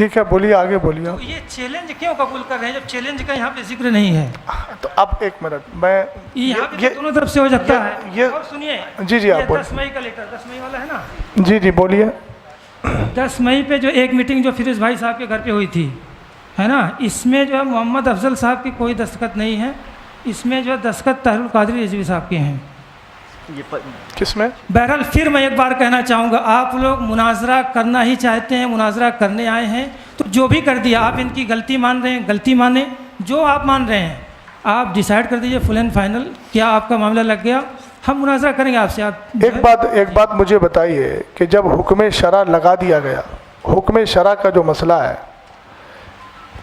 ٹھیک ہے بولیے, آگے بولیے. تو یہ چیلنج کیوں قبول کر رہے ہیں جب چیلنج کا یہاں پہ ذکر نہیں ہے؟ تو اب ایک منٹ, میں یہاں پہ تو دونوں طرف سے ہو سکتا ہے. یہ اور سنیے, جی آپ یہ بولیے. 10 مئی کا لیٹر 10 مئی والا ہے نا, جی بولیے. 10 مئی پہ جو ایک میٹنگ جو فیروز بھائی صاحب کے گھر پہ ہوئی تھی ہے نا, اس میں جو ہے محمد افضل صاحب کی کوئی دستخط نہیں ہے, اس میں جو ہے دستخط طاہر القادری رضوی صاحب کے ہیں. کس میں؟ بہرحال پھر میں ایک بار کہنا چاہوں گا, آپ لوگ مناظرہ کرنا ہی چاہتے ہیں, مناظرہ کرنے آئے ہیں, تو جو بھی کر دیا آپ ان کی غلطی مان رہے ہیں, غلطی مانیں, جو آپ مان رہے ہیں آپ ڈیسائیڈ کر دیجئے فل اینڈ فائنل, کیا آپ کا معاملہ لگ گیا, ہم مناظرہ کریں گے آپ سے. آپ ایک بات مجھے بتائیے کہ جب حکم شرع لگا دیا گیا, حکم شرع کا جو مسئلہ ہے,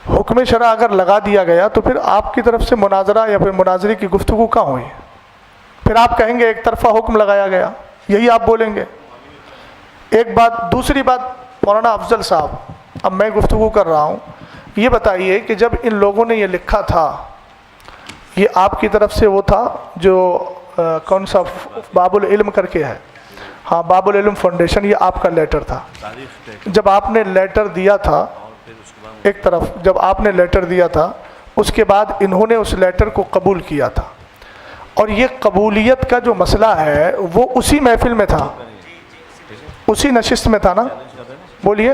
حکم شرع اگر لگا دیا گیا تو پھر آپ کی طرف سے مناظرہ یا پھر مناظرے کی گفتگو کہاں ہوئی؟ پھر آپ کہیں گے ایک طرفہ حکم لگایا گیا, یہی آپ بولیں گے. ایک بات. دوسری بات, مولانا افضل صاحب, اب میں گفتگو کر رہا ہوں, یہ بتائیے کہ جب ان لوگوں نے یہ لکھا تھا, یہ آپ کی طرف سے وہ تھا جو کون سا باب العلم کر کے ہے, ہاں باب العلم فاؤنڈیشن, یہ آپ کا لیٹر تھا. جب آپ نے لیٹر دیا تھا, ایک طرف جب آپ نے لیٹر دیا تھا, اس کے بعد انہوں نے اس لیٹر کو قبول کیا تھا, اور یہ قبولیت کا جو مسئلہ ہے وہ اسی محفل میں تھا, اسی نشست میں تھا نا, بولیے,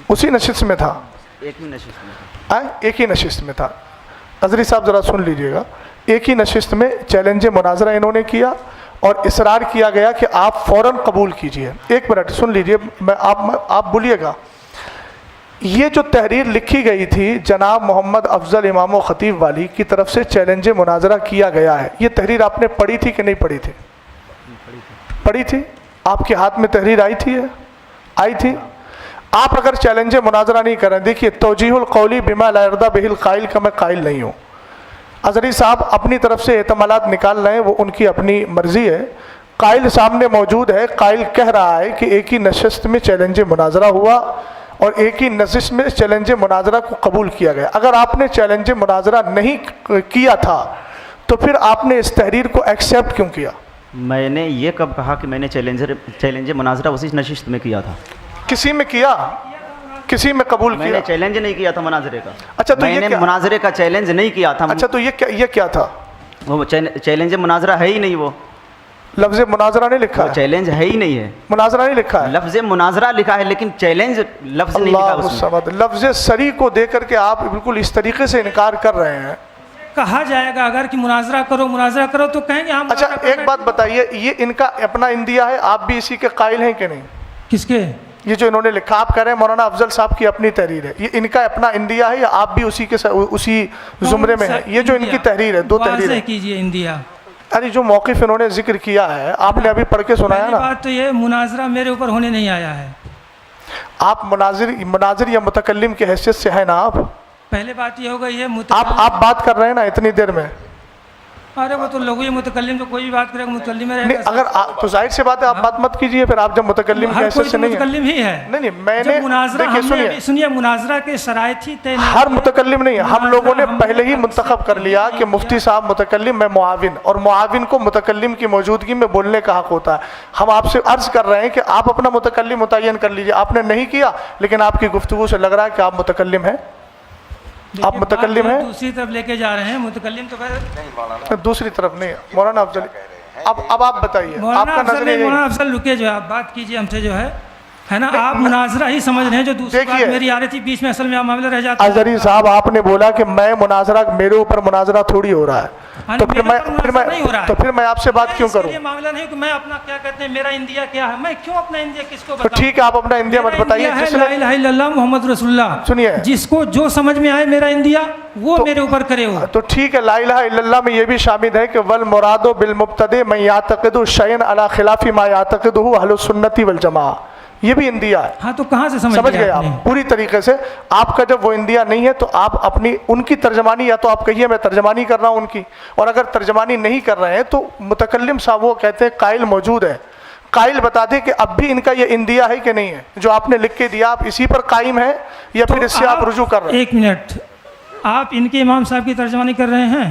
اسی نشست میں تھا, ایک ہی نشست میں تھا. قادری صاحب ذرا سن لیجئے گا, ایک ہی نشست میں چیلنج مناظرہ انہوں نے کیا اور اصرار کیا گیا کہ آپ فوراً قبول کیجئے. ایک منٹ سن لیجئے, آپ بولیے گا. یہ جو تحریر لکھی گئی تھی جناب محمد افضل امام و خطیب والی کی طرف سے چیلنج مناظرہ کیا گیا ہے, یہ تحریر آپ نے پڑھی تھی کہ نہیں پڑھی تھی؟ پڑھی تھی. آپ کے ہاتھ میں تحریر آئی تھی, آئی تھی. آپ اگر چیلنج مناظرہ نہیں کریں, دیکھیے توجیہ القولی بما لا یرضی بہ القائل کا میں قائل نہیں ہوں. اظہری صاحب اپنی طرف سے احتمالات نکال رہے ہیں, وہ ان کی اپنی مرضی ہے. قائل سامنے موجود ہے, قائل کہہ رہا ہے کہ ایک ہی نشست میں چیلنج مناظرہ ہوا اور ایک ہی نشست میں چیلنج مناظرہ کو قبول کیا گیا. اگر آپ نے چیلنج مناظرہ نہیں کیا تھا تو پھر آپ نے اس تحریر کو ایکسیپٹ کیوں کیا؟ میں نے یہ کب کہا کہ میں نے چیلنج مناظرہ اسی نشست میں کیا تھا؟ کسی میں کیا, کسی میں قبول کیا؟ میں نے چیلنج نہیں کیا تھا مناظرے کا. اچھا تو میں نے مناظرے کا چیلنج نہیں کیا تھا. اچھا تو یہ کیا تھا؟ وہ چیلنج مناظرہ ہے ہی نہیں, وہ لفظ مناظرہ نہیں لکھا ہے, چیلنج ہے ہی نہیں ہے, مناظرہ نہیں لکھا ہے, لفظ مناظرہ لکھا ہے لیکن چیلنج لفظ نہیں لکھا اس میں. لفظ سری کو دے کر کے آپ بالکل اس طریقے سے انکار کر رہے ہیں. کہا جائے گا اگر کہ مناظرہ کرو تو کہیں گے ہم. اچھا ایک بات بتائیے, یہ ان کا اپنا اندیا ہے, آپ بھی اسی کے قائل ہیں کہ نہیں؟ کس کے؟ یہ جو انہوں نے لکھا, آپ کہہ رہے ہیں مولانا افضل صاحب کی اپنی تحریر ہے, یہ ان کا اپنا اندیا ہے یا آپ بھی اسی زمرے میں ہیں؟ یہ جو ان کی تحریر ہے, دو تحریر ہے. کیجئے اندیا. ارے جو موقف انہوں نے ذکر کیا ہے آپ نے ابھی پڑھ کے سنایا نا. بات تو یہ مناظرہ میرے اوپر ہونے نہیں آیا ہے. آپ مناظر یا متکلم کی حیثیت سے ہیں نا آپ. پہلے بات یہ ہوگا, یہ آپ بات کر رہے ہیں نا اتنی دیر میں. ارے وہ تو لوگ یہ متکلم جو کوئی بھی بات کرے گا متکلم رہے گا. اگر تو ظاہر سی بات ہے آپ بات مت کیجئے پھر, آپ جب متکلم کی حیثیت سے نہیں ہیں. متکلم ہی ہے. نہیں میں نے دیکھیے سنیے, مناظرہ کے شرائط ہی طے نہیں. ہر متکلم نہیں ہے, ہم لوگوں نے پہلے ہی منتخب کر لیا کہ مفتی صاحب متکلم, میں معاون, اور معاون کو متکلم کی موجودگی میں بولنے کا حق ہوتا ہے. ہم آپ سے عرض کر رہے ہیں کہ آپ اپنا متکلم متعین کر لیجئے. آپ نے نہیں کیا لیکن آپ کی گفتگو سے لگ رہا ہے کہ آپ متکلم ہیں. آپ متکلم ہیں, دوسری طرف لے کے جا رہے ہیں. متکلم تو دوسری طرف نہیں. مولانا افضل اب آپ بتائیے, آپ کا نظریہ. مولانا افضل رکے, جو آپ بات کیجئے ہم سے, جو ہے نا, آپ مناظرہ ہی سمجھ رہے ہیں. جو دوسری بات میری آ رہی تھی بیچ میں, اصل میں معاملہ رہ جاتا ہے. اظہری صاحب آپ نے بولا کہ میں مناظرہ, میرے اوپر مناظرہ تھوڑی ہو رہا ہے, تو پھر میں آپ سے بات کیوں کروں؟ یہ معاملہ نہیں کہ میں اپنا کیا کہتے ہیں میرا اندیا کیا ہے, میں کیوں اپنا اندیا کس کو تو ٹھیک ہے آپ اپنا اندیا مت بتائیے. لا الہ الا اللہ محمد رسول اللہ, سنیے, جس کو جو سمجھ میں آئے میرا اندیا وہ میرے اوپر کرے ہو. تو ٹھیک ہے, لا الہ الا اللہ میں یہ بھی شامل ہے کہ والمراد بالمبتدع من یعتقد شیئا علی خلاف ما یعتقدہ اہل السنت والجماعہ, یہ بھی اندیا ہے. ہاں تو کہاں سے سمجھ گئے آپ پوری طریقے سے؟ آپ کا جب وہ اندیا نہیں ہے تو آپ اپنی ان کی ترجمانی, یا تو آپ کہیے میں ترجمانی کر رہا ہوں ان کی, اور اگر ترجمانی نہیں کر رہے ہیں تو متکلم صاحب وہ کہتے ہیں قائل موجود ہے, قائل بتا دیں کہ اب بھی ان کا یہ اندیا ہے کہ نہیں ہے جو آپ نے لکھ کے دیا, آپ اسی پر قائم ہیں یا پھر اس سے آپ رجوع کر رہے ہیں؟ ایک منٹ, آپ ان کے امام صاحب کی ترجمانی کر رہے ہیں؟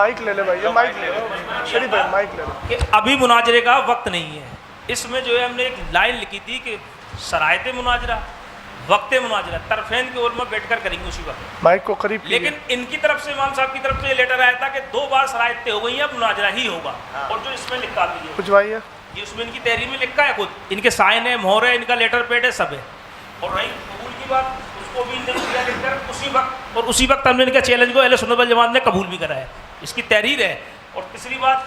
مائک لے لے بھائی, یہ مائک لے لے شریف بھائی, مائک لے لے. کہ ابھی مناظرے کا وقت نہیں ہے. اس میں جو ہے ہم نے ایک لائن لکھی تھی کہ شرائط مناظرہ, وقت مناظرہ, طرفین کے علماء بیٹھ کر کریں گے اسی وقت. مائک کو قریب کیجیے. لیکن ان کی طرف سے, امام صاحب کی طرف سے یہ لیٹر آیا تھا کہ 2 بار شرائط طے ہو گئی ہیں, اب مناظرہ ہی ہوگا. اور جو اس میں لکھا بھی ہے, پوچھوائیے. یہ اس میں ان کی تحریر میں لکھا ہے, خود ان کے سائن ہے, مہر ہے, ان کا لیٹر پیڈ ہے, سب ہے. اور رہی قبول کی بات, اس کو بھی ان نے کیا لکھ کر اسی وقت, اور اسی وقت ہم نے ان کا چیلنج کو اہل سنت والجماعت نے قبول بھی کرا ہے. اس کی تحریر ہے. اور تیسری بات,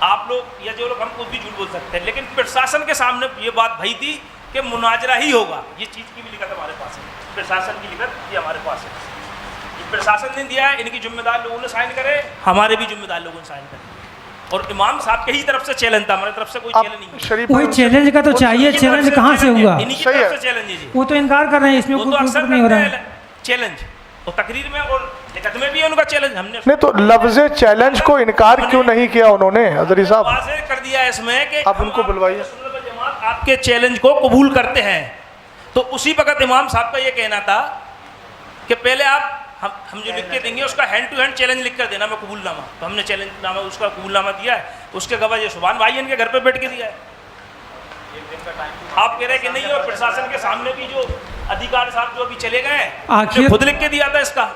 آپ لوگ یا جو لوگ ہم خود بھی جھوٹ بول سکتے ہیں, لیکن پرشاسن کے سامنے یہ بات بھائی تھی کہ مناظرہ ہی ہوگا. یہ چیز کی بھی لکھت ہمارے پاس ہے, پرشاسن کی لکھت یہ ہمارے پاس ہے. یہ پرشاسن نے دیا ہے, ان کی ذمہ دار لوگوں نے سائن کرے, ہمارے بھی ذمہ دار لوگوں نے سائن کرے. اور امام صاحب کے ہی طرف سے چیلنج تھا, ہماری طرف سے کوئی چیلنج نہیں ہے. شریف وہی چیلنج کا تو چاہیے, چیلنج کہاں سے ہوگا؟ انہی کی طرف سے چیلنج ہے جی. وہ تو انکار کر رہے ہیں, اس میں وہ تو کوئی اکثر نہیں ہو رہا ہے. چیلنج اور تقریر میں اور لکھت میں بھی ہے ان کا چیلنج. ہم نے نہیں تو لفظ چیلنج کو انکار کیوں نہیں کیا انہوں نے حضری صاحب؟ واضح کر دیا ہے اس میں کہ آپ ان کو بلوائیے. سنت والجماعت آپ کے چیلنج کو قبول کرتے ہیں. تو اسی وقت امام صاحب کا یہ کہنا تھا کہ پہلے آپ ہم جو لکھ کے دیں گے اس کا ہینڈ ٹو ہینڈ چیلنج لکھ کر دینا, میں قبول نامہ. تو ہم نے چیلنج نامہ, اس کا قبول نامہ دیا ہے. اس کے گواہ یہ سبحان بھائی ان کے گھر پہ بیٹھ کے دیا ہے. آپ کہہ رہے کہ نہیں, اور پرشاسن کے سامنے بھی جو ادھیکار صاحب جو ابھی چلے گئے ہیں, آخر خود لکھ کے دیا تھا. اس کا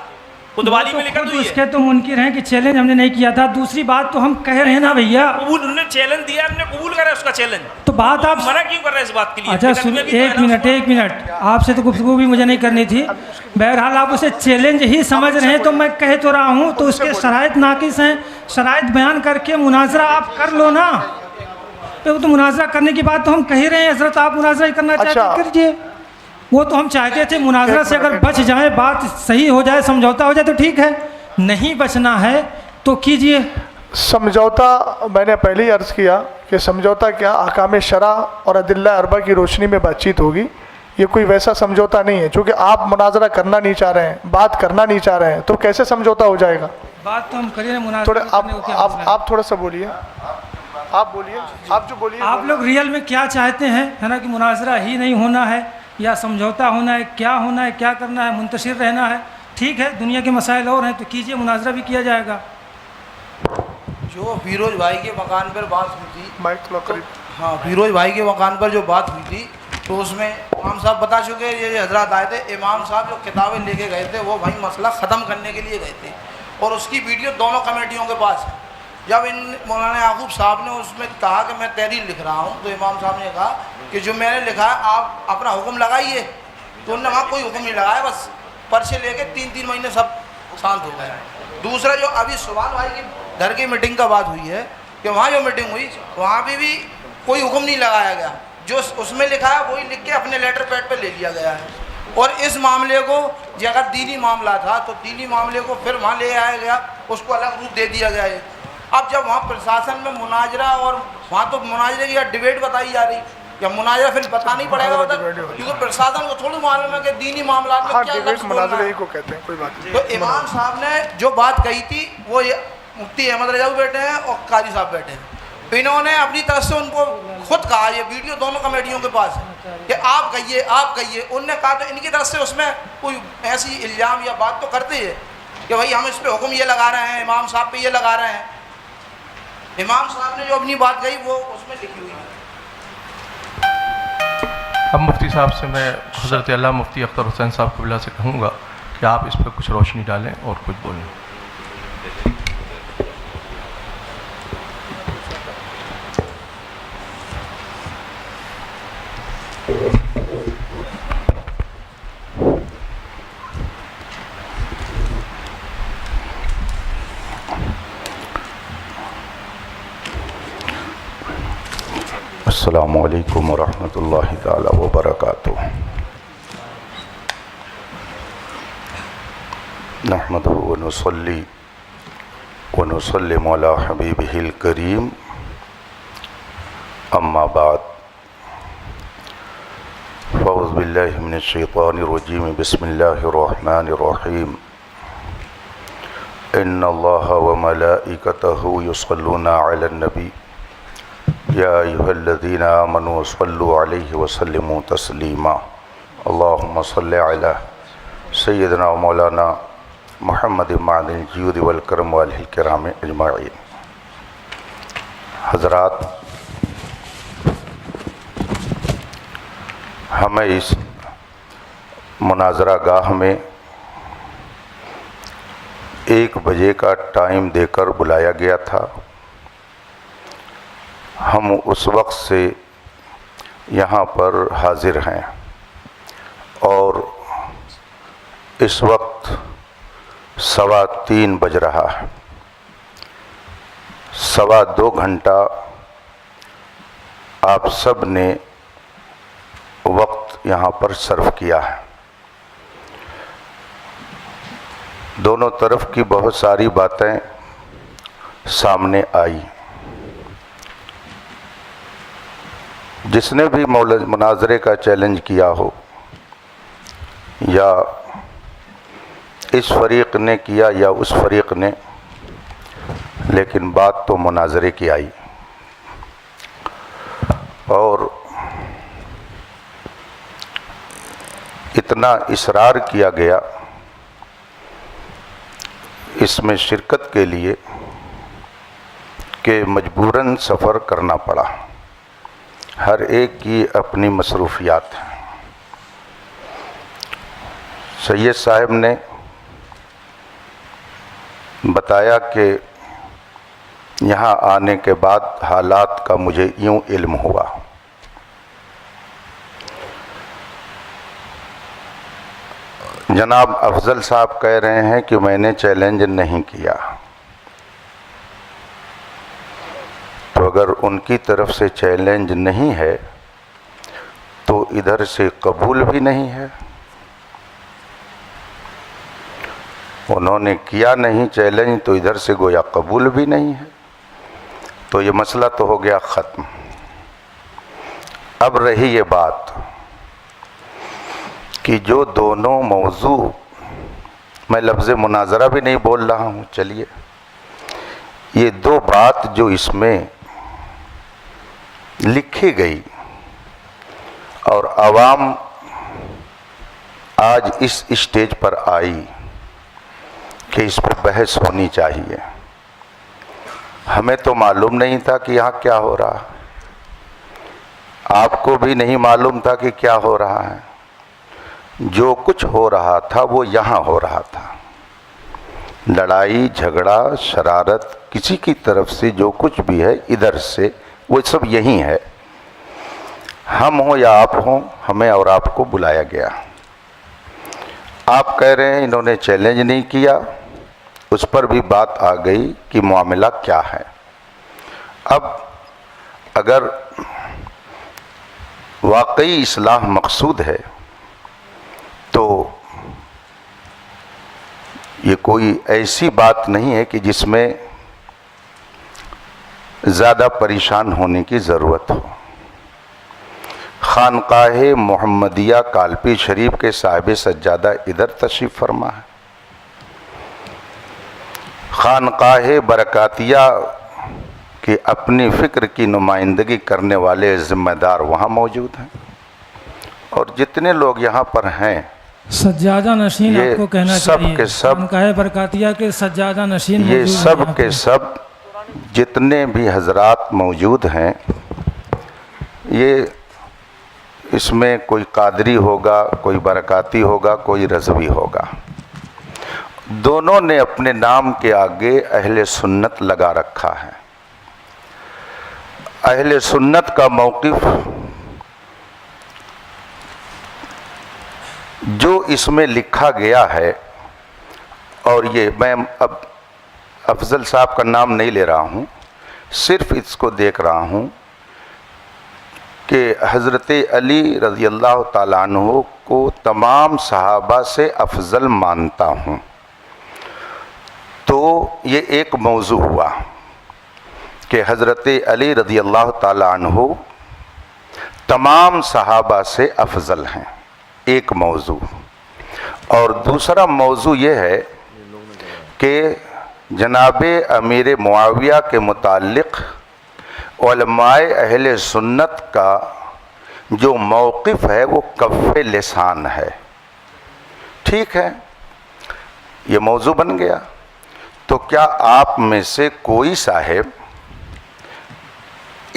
خودوالی میں لکھا خود تو اس کے تو منکر ہیں کہ چیلنج ہم نے نہیں کیا تھا. دوسری بات تو ہم کہہ رہے ہیں نا بھیا, قبول, انہوں نے چیلنج دیا, ہم نے قبول کرا اس کا چیلنج. تو بات آپ منع کیوں کر رہے ہیں اس بات کے لیے؟ اچھا سن, ایک منٹ, آپ سے تو گفتگو بھی مجھے نہیں کرنی تھی. بہرحال آپ اسے چیلنج ہی سمجھ رہے ہیں, تو میں کہہ تو رہا ہوں تو اس کے شرائط ناقص ہیں. شرائط بیان کر کے مناظرہ آپ کر لو نا. تو مناظرہ کرنے کی بات تو ہم کہہ رہے ہیں حضرت, آپ مناظرہ ہی کرنا چاہتے ہیں کیجیے. وہ تو ہم چاہتے تھے مناظرہ سے اگر بچ جائے, بات صحیح ہو جائے, سمجھوتا ہو جائے تو ٹھیک ہے, نہیں بچنا ہے تو کیجیے. سمجھوتا میں نے پہلے ہی عرض کیا کہ سمجھوتا کیا احکام شرع اور ادلہ اربع کی روشنی میں بات چیت ہوگی. یہ کوئی ویسا سمجھوتا نہیں ہے, چونکہ آپ مناظرہ کرنا نہیں چاہ رہے ہیں, بات کرنا نہیں چاہ رہے ہیں, تو کیسے سمجھوتا ہو جائے گا؟ بات تو ہم کریں مناظرہ. تھوڑے آپ تھوڑا سا بولیے, آپ بولیے, آپ جو بولیے. آپ لوگ ریئل میں کیا چاہتے ہیں, ہے نا, کہ مناظرہ ہی نہیں ہونا ہے یا سمجھوتا ہونا ہے, کیا ہونا ہے, کیا کرنا ہے, منتشر رہنا ہے؟ ٹھیک ہے, دنیا کے مسائل اور ہیں تو کیجئے, مناظرہ بھی کیا جائے گا. جو فیروز بھائی کے مکان پر بات ہوئی تھی, مائک تھوڑا قریب. ہاں, فیروز بھائی کے مکان پر جو بات ہوئی تھی تو اس میں امام صاحب بتا چکے, یہ حضرات آئے تھے, امام صاحب جو کتابیں لے کے گئے تھے وہ بھائی مسئلہ ختم کرنے کے لیے گئے تھے, اور اس کی ویڈیو دونوں کمیٹیوں کے پاس ہے. جب ان مولانا یعقوب صاحب نے اس میں کہا کہ میں تحریر لکھ رہا ہوں, تو امام صاحب نے کہا کہ جو میں نے لکھا ہے آپ اپنا حکم لگائیے. تو انہوں نے وہاں کوئی حکم نہیں لگایا, بس پرچے لے کے 3 مہینے سب شانت ہو گئے. دوسرا جو ابھی سبحان بھائی کی گھر کی میٹنگ کا بات ہوئی ہے کہ وہاں جو میٹنگ ہوئی وہاں بھی کوئی حکم نہیں لگایا گیا, جو اس میں لکھا ہے وہی لکھ کے اپنے لیٹر پیڈ پہ لے لیا گیا ہے. اور اس معاملے کو جو اگر دینی معاملہ تھا تو دینی معاملے کو پھر وہاں لے آیا گیا, اس کو الگ روپ دے دیا گیا ہے. اب جب وہاں پرشاسن میں مناظرہ, اور وہاں تو مناظرے کی ڈیبیٹ بتائی جا رہی, یا مناظرہ پھر بتانا ہی پڑے گا ادھر, کیونکہ پرشاسن کو تھوڑی معلوم ہے کہ دینی معاملات میں کیا لفظ بولنا ہے. مناظرے ہی کو کہتے ہیں, کوئی بات نہیں. تو امام صاحب نے جو بات کہی تھی وہ مفتی احمد رضا بیٹھے ہیں اور قاضی صاحب بیٹھے ہیں, انہوں نے اپنی طرف سے ان کو خود کہا, یہ ویڈیو دونوں کمیٹیوں کے پاس ہے, کہ آپ کہیے, آپ کہیے. انہوں نے کہا تو ان کی طرف سے اس میں کوئی ایسی الزام یا بات تو کرتے ہیں کہ بھائی ہم اس پہ حکم یہ لگا رہے ہیں, امام صاحب پہ یہ لگا رہے ہیں. امام صاحب نے جو اپنی بات کہی وہ اس میں لکھی ہوئی ہے. اب مفتی صاحب سے میں حضرت علامہ مفتی اختر حسین صاحب قبلہ سے کہوں گا کہ آپ اس پہ کچھ روشنی ڈالیں اور کچھ بولیں. السلام علیکم ورحمۃ اللہ تعالی وبرکاتہ. نحمدہ ونصلی ونسلم علی حبیبہ الکریم, اما بعد, فاعوذ باللہ من الشیطان الرجیم, بسم اللہ الرحمن الرحیم. ان اللہ وملائکتہ یصلون علی النبی یا ایھا الذین آمنوا صلوا علیہ وسلموا تسلیما. اللہم صل علی سیدنا مولانا محمد معدن الجود والکرم والہ الکرام اجمعین۔ حضرات، ہمیں اس مناظرہ گاہ میں 1 بجے کا ٹائم دے کر بلایا گیا تھا۔ ہم اس وقت سے یہاں پر حاضر ہیں اور اس وقت 3:15 بج رہا ہے۔ 2.25 گھنٹہ آپ سب نے وقت یہاں پر صرف کیا ہے۔ دونوں طرف کی بہت ساری باتیں سامنے آئی۔ جس نے بھی مناظرے کا چیلنج کیا ہو، یا اس فریق نے کیا یا اس فریق نے، لیکن بات تو مناظرے کی آئی۔ اور اتنا اصرار کیا گیا اس میں شرکت کے لیے کہ مجبوراً سفر کرنا پڑا۔ ہر ایک کی اپنی مصروفیات ہیں۔ سید صاحب نے بتایا کہ یہاں آنے کے بعد حالات کا مجھے یوں علم ہوا۔ جناب افضل صاحب کہہ رہے ہیں کہ میں نے چیلنج نہیں کیا، تو اگر ان کی طرف سے چیلنج نہیں ہے تو ادھر سے قبول بھی نہیں ہے۔ انہوں نے کیا نہیں چیلنج تو ادھر سے گویا قبول بھی نہیں ہے، تو یہ مسئلہ تو ہو گیا ختم۔ اب رہی یہ بات کہ جو دونوں موضوع، میں لفظ مناظرہ بھی نہیں بول رہا ہوں، چلیے، یہ 2 بات جو اس میں لکھی گئی اور عوام آج اس اسٹیج پر آئی کہ اس پر بحث ہونی چاہیے، ہمیں تو معلوم نہیں تھا کہ یہاں کیا ہو رہا، آپ کو بھی نہیں معلوم تھا کہ کیا ہو رہا ہے۔ جو کچھ ہو رہا تھا وہ یہاں ہو رہا تھا۔ لڑائی جھگڑا شرارت کسی کی طرف سے جو کچھ بھی ہے ادھر سے، وہ سب یہی ہے۔ ہم ہوں یا آپ ہوں، ہمیں اور آپ کو بلایا گیا۔ آپ کہہ رہے ہیں انہوں نے چیلنج نہیں کیا، اس پر بھی بات آ گئی کہ معاملہ کیا ہے۔ اب اگر واقعی اصلاح مقصود ہے تو یہ کوئی ایسی بات نہیں ہے کہ جس میں زیادہ پریشان ہونے کی ضرورت ہو۔ خانقاہ محمدیہ کالپی شریف کے صاحب سجادہ ادھر تشریف فرما ہے، خانقاہ برکاتیہ کے اپنی فکر کی نمائندگی کرنے والے ذمہ دار وہاں موجود ہیں، اور جتنے لوگ یہاں پر ہیں سجادہ نشین آپ کو کہنا چاہیے، سب کے سب خانقاہ برکاتیہ کے سجادہ نشین یہ موجود سب ہیں کے سب جتنے بھی حضرات موجود ہیں، یہ اس میں کوئی قادری ہوگا، کوئی برکاتی ہوگا، کوئی رضوی ہوگا، دونوں نے اپنے نام کے آگے اہل سنت لگا رکھا ہے۔ اہل سنت کا موقف جو اس میں لکھا گیا ہے، اور یہ میں اب افضل صاحب کا نام نہیں لے رہا ہوں، صرف اس کو دیکھ رہا ہوں کہ حضرت علی رضی اللہ تعالیٰ عنہ کو تمام صحابہ سے افضل مانتا ہوں، تو یہ ایک موضوع ہوا کہ حضرت علی رضی اللہ تعالیٰ عنہ تمام صحابہ سے افضل ہیں، ایک موضوع۔ اور دوسرا موضوع یہ ہے کہ جناب امیر معاویہ کے متعلق علماء اہل سنت کا جو موقف ہے وہ کف لسان ہے۔ ٹھیک ہے، یہ موضوع بن گیا. تو کیا آپ میں سے کوئی صاحب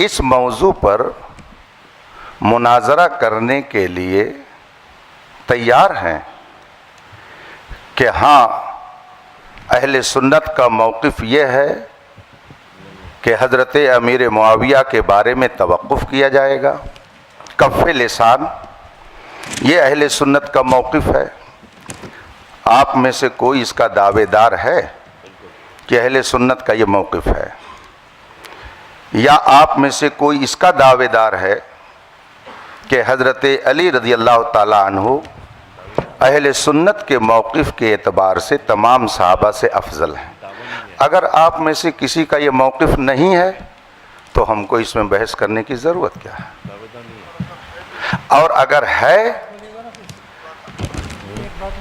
اس موضوع پر مناظرہ کرنے کے لیے تیار ہیں کہ ہاں اہل سنت کا موقف یہ ہے کہ حضرت امیر معاویہ کے بارے میں توقف کیا جائے گا؟ کف لسان یہ اہل سنت کا موقف ہے. آپ میں سے کوئی اس کا دعوے دار ہے کہ اہل سنت کا یہ موقف ہے؟ یا آپ میں سے کوئی اس کا دعوے دار ہے کہ حضرت علی رضی اللہ تعالیٰ عنہ اہل سنت کے موقف کے اعتبار سے تمام صحابہ سے افضل ہیں؟ اگر آپ میں سے کسی کا یہ موقف نہیں ہے تو ہم کو اس میں بحث کرنے کی ضرورت کیا ہے؟ اور اگر ہے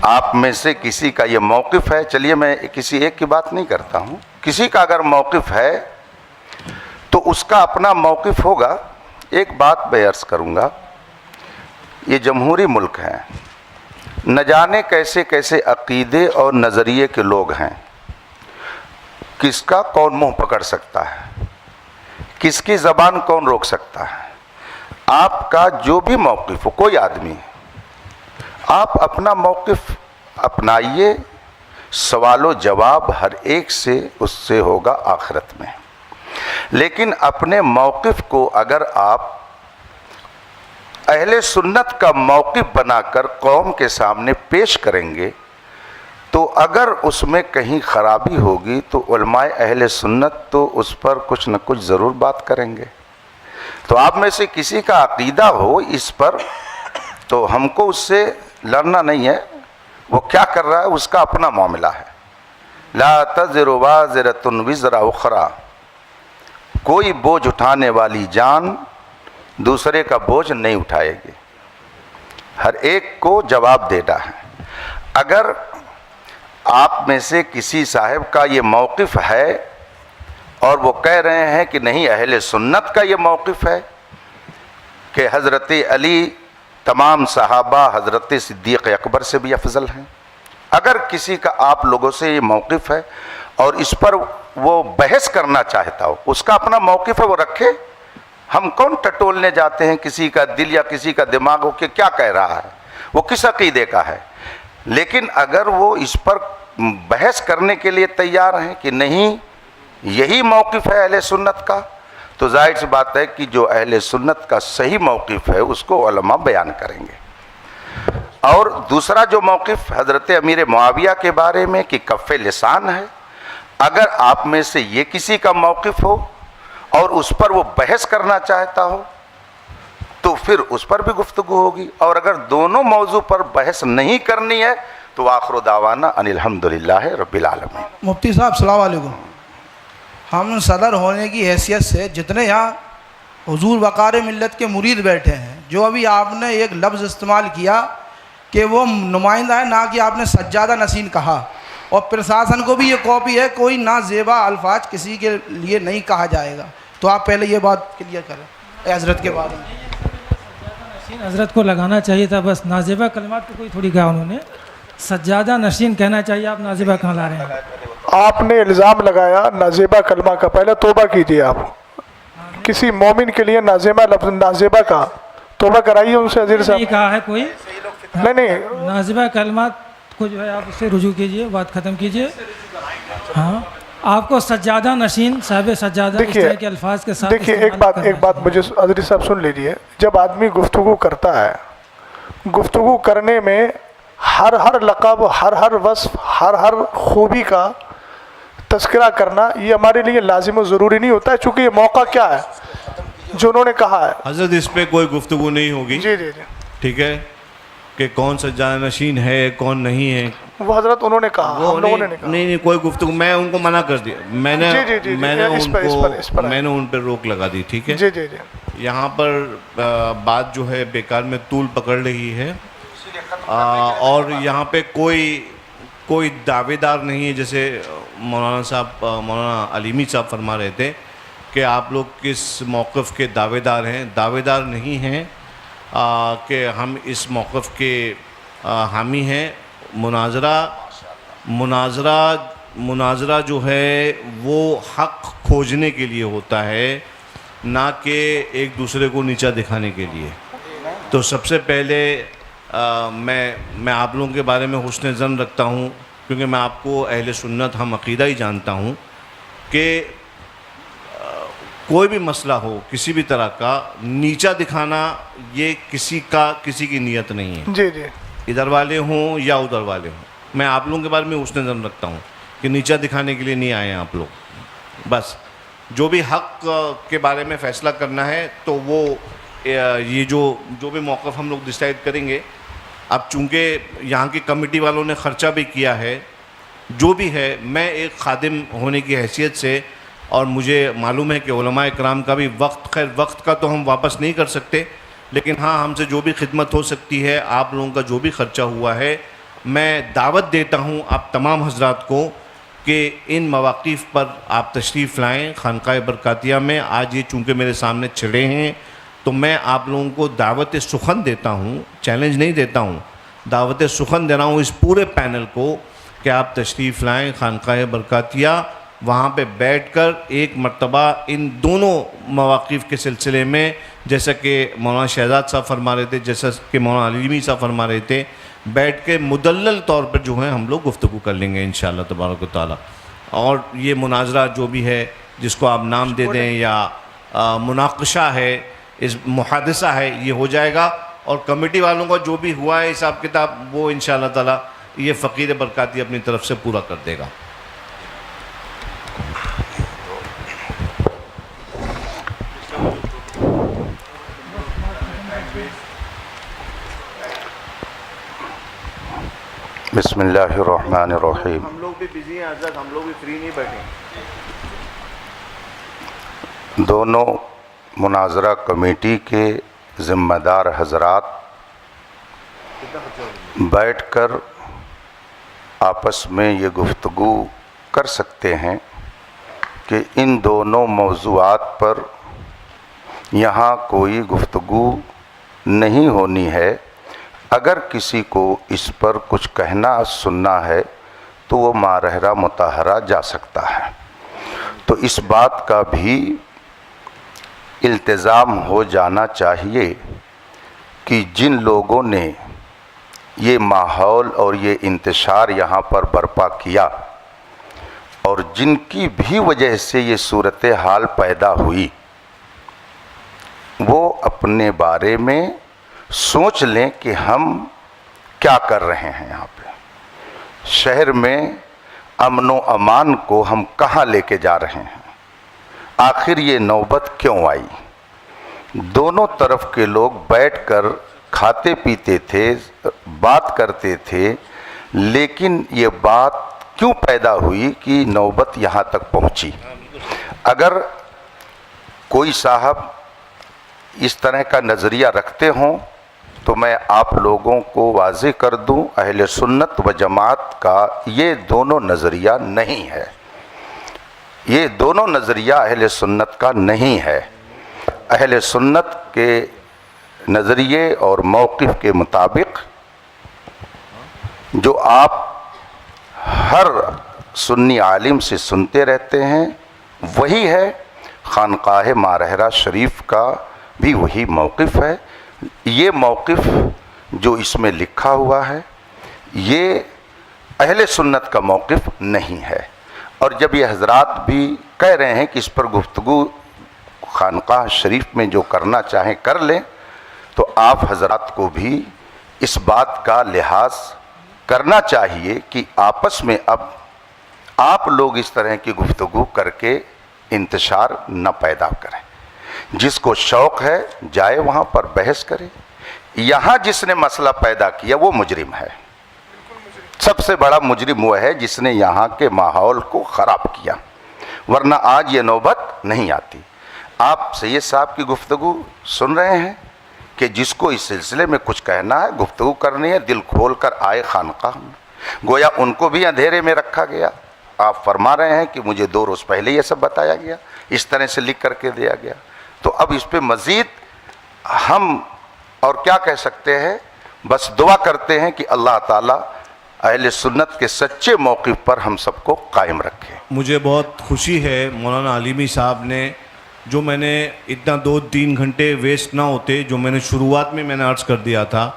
آپ میں سے کسی کا یہ موقف ہے، چلیے میں کسی ایک کی بات نہیں کرتا ہوں، کسی کا اگر موقف ہے تو اس کا اپنا موقف ہوگا. ایک بات میں عرض کروں گا، یہ جمہوری ملک ہے، نہ جانے کیسے کیسے عقیدے اور نظریے کے لوگ ہیں. کس کا کون منہ پکڑ سکتا ہے، کس کی زبان کون روک سکتا ہے؟ آپ کا جو بھی موقف ہو، کوئی آدمی آپ اپنا موقف اپنائیے، سوال و جواب ہر ایک سے اس سے ہوگا آخرت میں. لیکن اپنے موقف کو اگر آپ اہل سنت کا موقف بنا کر قوم کے سامنے پیش کریں گے تو اگر اس میں کہیں خرابی ہوگی تو علماء اہل سنت تو اس پر کچھ نہ کچھ ضرور بات کریں گے. تو آپ میں سے کسی کا عقیدہ ہو اس پر تو ہم کو اس سے لڑنا نہیں ہے، وہ کیا کر رہا ہے اس کا اپنا معاملہ ہے. لا تزر وازرۃ وزر اخری، کوئی بوجھ اٹھانے والی جان دوسرے کا بوجھ نہیں اٹھائے گی، ہر ایک کو جواب دینا ہے. اگر آپ میں سے کسی صاحب کا یہ موقف ہے اور وہ کہہ رہے ہیں کہ نہیں اہل سنت کا یہ موقف ہے کہ حضرت علی تمام صحابہ حضرت صدیق اکبر سے بھی افضل ہیں، اگر کسی کا آپ لوگوں سے یہ موقف ہے اور اس پر وہ بحث کرنا چاہتا ہو، اس کا اپنا موقف ہے وہ رکھے. ہم کون ٹٹولنے جاتے ہیں کسی کا دل یا کسی کا دماغ ہو کہ کیا کہہ رہا ہے، وہ کس عقیدے کا ہے. لیکن اگر وہ اس پر بحث کرنے کے لیے تیار ہیں کہ نہیں یہی موقف ہے اہل سنت کا، تو ظاہر سی بات ہے کہ جو اہل سنت کا صحیح موقف ہے اس کو علماء بیان کریں گے. اور دوسرا جو موقف حضرت امیر معاویہ کے بارے میں کہ کف لسان ہے، اگر آپ میں سے یہ کسی کا موقف ہو اور اس پر وہ بحث کرنا چاہتا ہو تو پھر اس پر بھی گفتگو ہوگی. اور اگر دونوں موضوع پر بحث نہیں کرنی ہے تو آخر دعوانا ان الحمدللہ رب العالمین. مفتی صاحب السلام علیکم. ہم صدر ہونے کی حیثیت سے جتنے یہاں حضور وقار ملت کے مرید بیٹھے ہیں، جو ابھی آپ نے ایک لفظ استعمال کیا کہ وہ نمائندہ ہے، نہ کہ آپ نے سجادہ نشین کہا، اور پرشاسن کو بھی یہ کاپی ہے، کوئی نازیبا الفاظ کسی کے لیے نہیں کہا جائے گا. تو آپ پہلے یہ بات کلیئر کریں حضرت کے بارے میں. حضرت کو لگانا چاہیے تھا بس، نازیبہ کلمات کو کوئی تھوڑی کہا انہوں نے، سجادہ نشین کہنا چاہیے. آپ نازیبہ کہاں لا رہے ہیں؟ آپ نے الزام لگایا نازیبہ کلمہ کا، پہلے توبہ کیجیے. آپ کسی مومن کے لیے نازیبہ لفظ نازیبہ کا توبہ کرائیے ان سے. عزیز صاحب نہیں کہا ہے کوئی، نہیں نازیبہ کلمات کو جو ہے آپ اس سے رجوع کیجئے، بات ختم کیجئے. ہاں آپ کو سجادہ نشین صاحب سجادہ اس طرح کے الفاظ کے ساتھ دیکھیے ایک بات مجھے حضرت صاحب سن لیجیے. جب آدمی گفتگو کرتا ہے، گفتگو کرنے میں ہر لقب، ہر وصف، ہر خوبی کا تذکرہ کرنا یہ ہمارے لیے لازم و ضروری نہیں ہوتا ہے، چونکہ یہ موقع کیا ہے جو انہوں نے کہا ہے. حضرت اس پہ کوئی گفتگو نہیں ہوگی. جی جی جی ٹھیک ہے کہ کون سجادہ نشین ہے کون نہیں ہے، وہ حضرت انہوں نے کہا، ہم لوگوں نے نہیں کہا. نہیں کوئی گفتگو، میں ان کو منع کر دیا، میں نے ان پہ روک لگا دی. ٹھیک ہے جی جی جی. یہاں پر بات جو ہے بیکار میں طول پکڑ رہی ہے، اور یہاں پہ کوئی دعوے دار نہیں ہے. جیسے مولانا علیمی صاحب فرما رہے تھے کہ آپ لوگ کس موقف کے دعوے دار ہیں. دعوے دار نہیں ہیں کہ ہم اس موقف کے حامی ہیں. مناظرہ مناظرہ جو ہے وہ حق کھوجنے کے لیے ہوتا ہے، نہ کہ ایک دوسرے کو نیچا دکھانے کے لیے۔ تو سب سے پہلے میں آپ لوگوں کے بارے میں حسن ظن رکھتا ہوں، کیونکہ میں آپ کو اہل سنت ہم عقیدہ ہی جانتا ہوں کہ کوئی بھی مسئلہ ہو کسی بھی طرح کا نیچا دکھانا یہ کسی کی نیت نہیں ہے، جی جی، ادھر والے ہوں یا ادھر والے ہوں۔ میں آپ لوگوں کے بارے میں حسن ظن رکھتا ہوں کہ نیچا دکھانے کے لیے نہیں آئے ہیں آپ لوگ۔ بس جو بھی حق کے بارے میں فیصلہ کرنا ہے تو وہ یہ جو بھی موقف ہم لوگ ڈیسائیڈ کریں گے، اب چونکہ یہاں کی کمیٹی والوں نے خرچہ بھی کیا ہے، جو بھی ہے، میں ایک خادم ہونے کی حیثیت سے، اور مجھے معلوم ہے کہ علماء اکرام کا بھی وقت کا تو ہم واپس نہیں کر سکتے، لیکن ہاں ہم سے جو بھی خدمت ہو سکتی ہے، آپ لوگوں کا جو بھی خرچہ ہوا ہے، میں دعوت دیتا ہوں آپ تمام حضرات کو کہ ان مواقف پر آپ تشریف لائیں خانقاہ برکاتیہ میں۔ آج یہ چونکہ میرے سامنے چھڑے ہیں تو میں آپ لوگوں کو دعوت سخن دیتا ہوں، چیلنج نہیں دیتا ہوں، دعوت سخن دے رہا ہوں اس پورے پینل کو کہ آپ تشریف لائیں خانقاہ برکاتیہ، وہاں پہ بیٹھ کر ایک مرتبہ ان دونوں مواقف کے سلسلے میں، جیسا کہ مولانا شہزاد صاحب فرما رہے تھے، جیسا کہ مولانا علیمی صاحب فرما رہے تھے، بیٹھ کے مدلل طور پر جو ہے ہم لوگ گفتگو کر لیں گے انشاءاللہ تبارک و تعالیٰ۔ اور یہ مناظرہ جو بھی ہے، جس کو آپ نام دے دیں یا مناقشہ ہے، اس محادثہ ہے، یہ ہو جائے گا، اور کمیٹی والوں کا جو بھی ہوا ہے حساب کتاب وہ انشاءاللہ تعالیٰ یہ فقیر برکاتی اپنی طرف سے پورا کر دے گا۔ بسم اللہ الرحمن الرحیم۔ ہم لوگ بھی بزی ہیں حضرت، ہم لوگ بھی فری نہیں بیٹھے۔ دونوں مناظرہ کمیٹی کے ذمہ دار حضرات بیٹھ کر آپس میں یہ گفتگو کر سکتے ہیں کہ ان دونوں موضوعات پر یہاں کوئی گفتگو نہیں ہونی ہے۔ اگر کسی کو اس پر کچھ کہنا سننا ہے تو وہ مارحرہ مطہرہ جا سکتا ہے۔ تو اس بات کا بھی التزام ہو جانا چاہیے کہ جن لوگوں نے یہ ماحول اور یہ انتشار یہاں پر برپا کیا اور جن کی بھی وجہ سے یہ صورتحال پیدا ہوئی، وہ اپنے بارے میں سوچ لیں کہ ہم کیا کر رہے ہیں یہاں پہ، شہر میں امن و امان کو ہم کہاں لے کے جا رہے ہیں، آخر یہ نوبت کیوں آئی۔ دونوں طرف کے لوگ بیٹھ کر کھاتے پیتے تھے، بات کرتے تھے، لیکن یہ بات کیوں پیدا ہوئی کہ نوبت یہاں تک پہنچی۔ اگر کوئی صاحب اس طرح کا نظریہ رکھتے ہوں تو میں آپ لوگوں کو واضح کر دوں، اہل سنت و جماعت کا یہ دونوں نظریہ نہیں ہے، یہ دونوں نظریہ اہل سنت کا نہیں ہے۔ اہل سنت کے نظریے اور موقف کے مطابق جو آپ ہر سنی عالم سے سنتے رہتے ہیں وہی ہے، خانقاہ مارحرہ شریف کا بھی وہی موقف ہے۔ یہ موقف جو اس میں لکھا ہوا ہے یہ اہل سنت کا موقف نہیں ہے، اور جب یہ حضرات بھی کہہ رہے ہیں کہ اس پر گفتگو خانقاہ شریف میں جو کرنا چاہیں کر لیں، تو آپ حضرات کو بھی اس بات کا لحاظ کرنا چاہیے کہ آپس میں اب آپ لوگ اس طرح کی گفتگو کر کے انتشار نہ پیدا کریں۔ جس کو شوق ہے جائے وہاں پر بحث کرے۔ یہاں جس نے مسئلہ پیدا کیا وہ مجرم ہے، سب سے بڑا مجرم وہ ہے جس نے یہاں کے ماحول کو خراب کیا، ورنہ آج یہ نوبت نہیں آتی۔ آپ سید صاحب کی گفتگو سن رہے ہیں کہ جس کو اس سلسلے میں کچھ کہنا ہے، گفتگو کرنی ہے، دل کھول کر آئے خانقاہ میں۔ گویا ان کو بھی اندھیرے میں رکھا گیا۔ آپ فرما رہے ہیں کہ مجھے 2 روز پہلے یہ سب بتایا گیا، اس طرح سے لکھ کر کے دیا گیا، تو اب اس پہ مزید ہم اور کیا کہہ سکتے ہیں؟ بس دعا کرتے ہیں کہ اللہ تعالیٰ اہل سنت کے سچے موقف پر ہم سب کو قائم رکھے۔ مجھے بہت خوشی ہے مولانا علیمی صاحب نے، جو میں نے اتنا 2-3 گھنٹے ویسٹ نہ ہوتے، جو میں نے شروعات میں نے عرض کر دیا تھا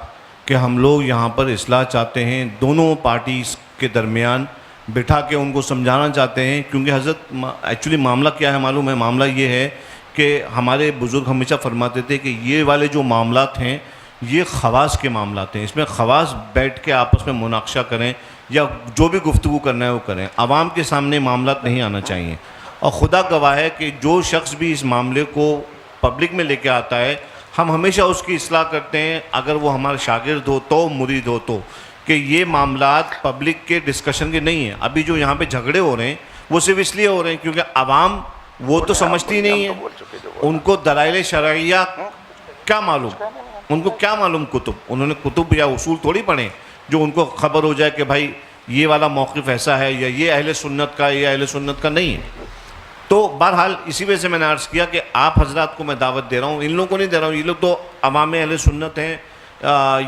کہ ہم لوگ یہاں پر اصلاح چاہتے ہیں، دونوں پارٹیز کے درمیان بٹھا کے ان کو سمجھانا چاہتے ہیں، کیونکہ حضرت ایکچولی معاملہ کیا ہے معلوم ہے؟ معاملہ یہ ہے کہ ہمارے بزرگ ہمیشہ فرماتے تھے کہ یہ والے جو معاملات ہیں یہ خواص کے معاملات ہیں، اس میں خواص بیٹھ کے آپس میں مناقشہ کریں یا جو بھی گفتگو کرنا ہے وہ کریں، عوام کے سامنے معاملات نہیں آنا چاہیے۔ اور خدا گواہ ہے کہ جو شخص بھی اس معاملے کو پبلک میں لے کے آتا ہے ہم ہمیشہ اس کی اصلاح کرتے ہیں، اگر وہ ہمارا شاگرد ہو تو، مرید ہو تو، کہ یہ معاملات پبلک کے ڈسکشن کے نہیں ہیں۔ ابھی جو یہاں پہ جھگڑے ہو رہے ہیں وہ صرف اس لیے ہو رہے ہیں کیونکہ عوام وہ تو سمجھتی نہیں ہے، ان کو دلائل شرعیہ کیا معلوم، ان کو کیا معلوم کتب، انہوں نے کتب یا اصول تھوڑی پڑھے جو ان کو خبر ہو جائے کہ بھائی یہ والا موقف ایسا ہے یا یہ اہل سنت کا یا اہل سنت کا نہیں ہے۔ تو بہرحال اسی وجہ سے میں نے عرض کیا کہ آپ حضرات کو میں دعوت دے رہا ہوں، ان لوگوں کو نہیں دے رہا ہوں، یہ لوگ تو عوام اہل سنت ہیں،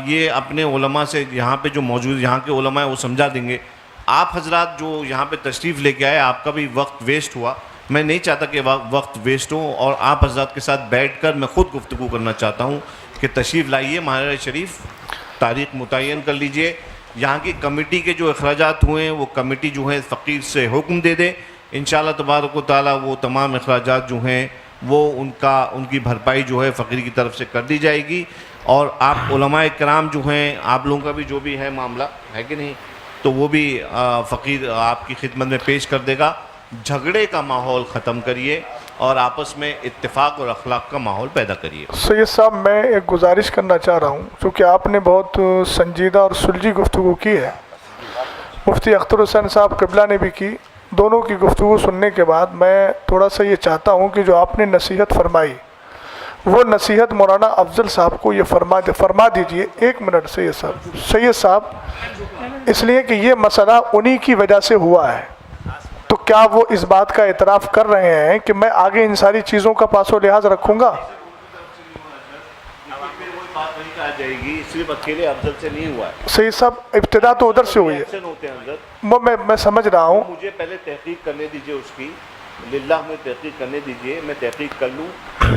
یہ اپنے علماء سے یہاں پہ جو موجود یہاں کے علماء ہیں وہ سمجھا دیں گے۔ آپ حضرات جو یہاں پہ تشریف لے کے آئے، آپ کا بھی وقت ویسٹ ہوا، میں نہیں چاہتا کہ وقت ویسٹ ہو، اور آپ حضرات کے ساتھ بیٹھ کر میں خود گفتگو کرنا چاہتا ہوں کہ تشریف لائیے ماہر شریف، تاریخ متعین کر لیجئے، یہاں کی کمیٹی کے جو اخراجات ہوئے ہیں وہ کمیٹی جو ہے فقیر سے حکم دے دے، انشاءاللہ تبارک و تعالیٰ وہ تمام اخراجات جو ہیں وہ ان کی بھرپائی جو ہے فقیر کی طرف سے کر دی جائے گی، اور آپ علماء کرام جو ہیں آپ لوگوں کا بھی جو بھی ہے معاملہ ہے کہ نہیں تو وہ بھی فقیر آپ کی خدمت میں پیش کر دے گا۔ جھگڑے کا ماحول ختم کریے اور آپس میں اتفاق اور اخلاق کا ماحول پیدا کریے۔ سید صاحب میں ایک گزارش کرنا چاہ رہا ہوں، چونکہ آپ نے بہت سنجیدہ اور سلجھی گفتگو کی ہے، مفتی اختر حسین صاحب قبلہ نے بھی کی، دونوں کی گفتگو سننے کے بعد میں تھوڑا سا یہ چاہتا ہوں کہ جو آپ نے نصیحت فرمائی وہ نصیحت مولانا افضل صاحب کو یہ فرما دیجئے۔ 1 منٹ سید صاحب اس لیے کہ یہ مسئلہ انہی کی وجہ سے ہوا ہے، تو کیا وہ اس بات کا اعتراف کر رہے ہیں کہ میں آگے ان ساری چیزوں کا پاس و لحاظ رکھوں گا؟ بات وہی آ جائے گی، صرف اکیلے افضل سے نہیں ہوا ہے سید صاحب، ابتدا تو ادھر سے ہوئی ہے، میں سمجھ رہا ہوں، مجھے پہلے تحقیق کرنے دیجئے اس کی، للہ میں تحقیق کرنے دیجئے، میں تحقیق کر لوں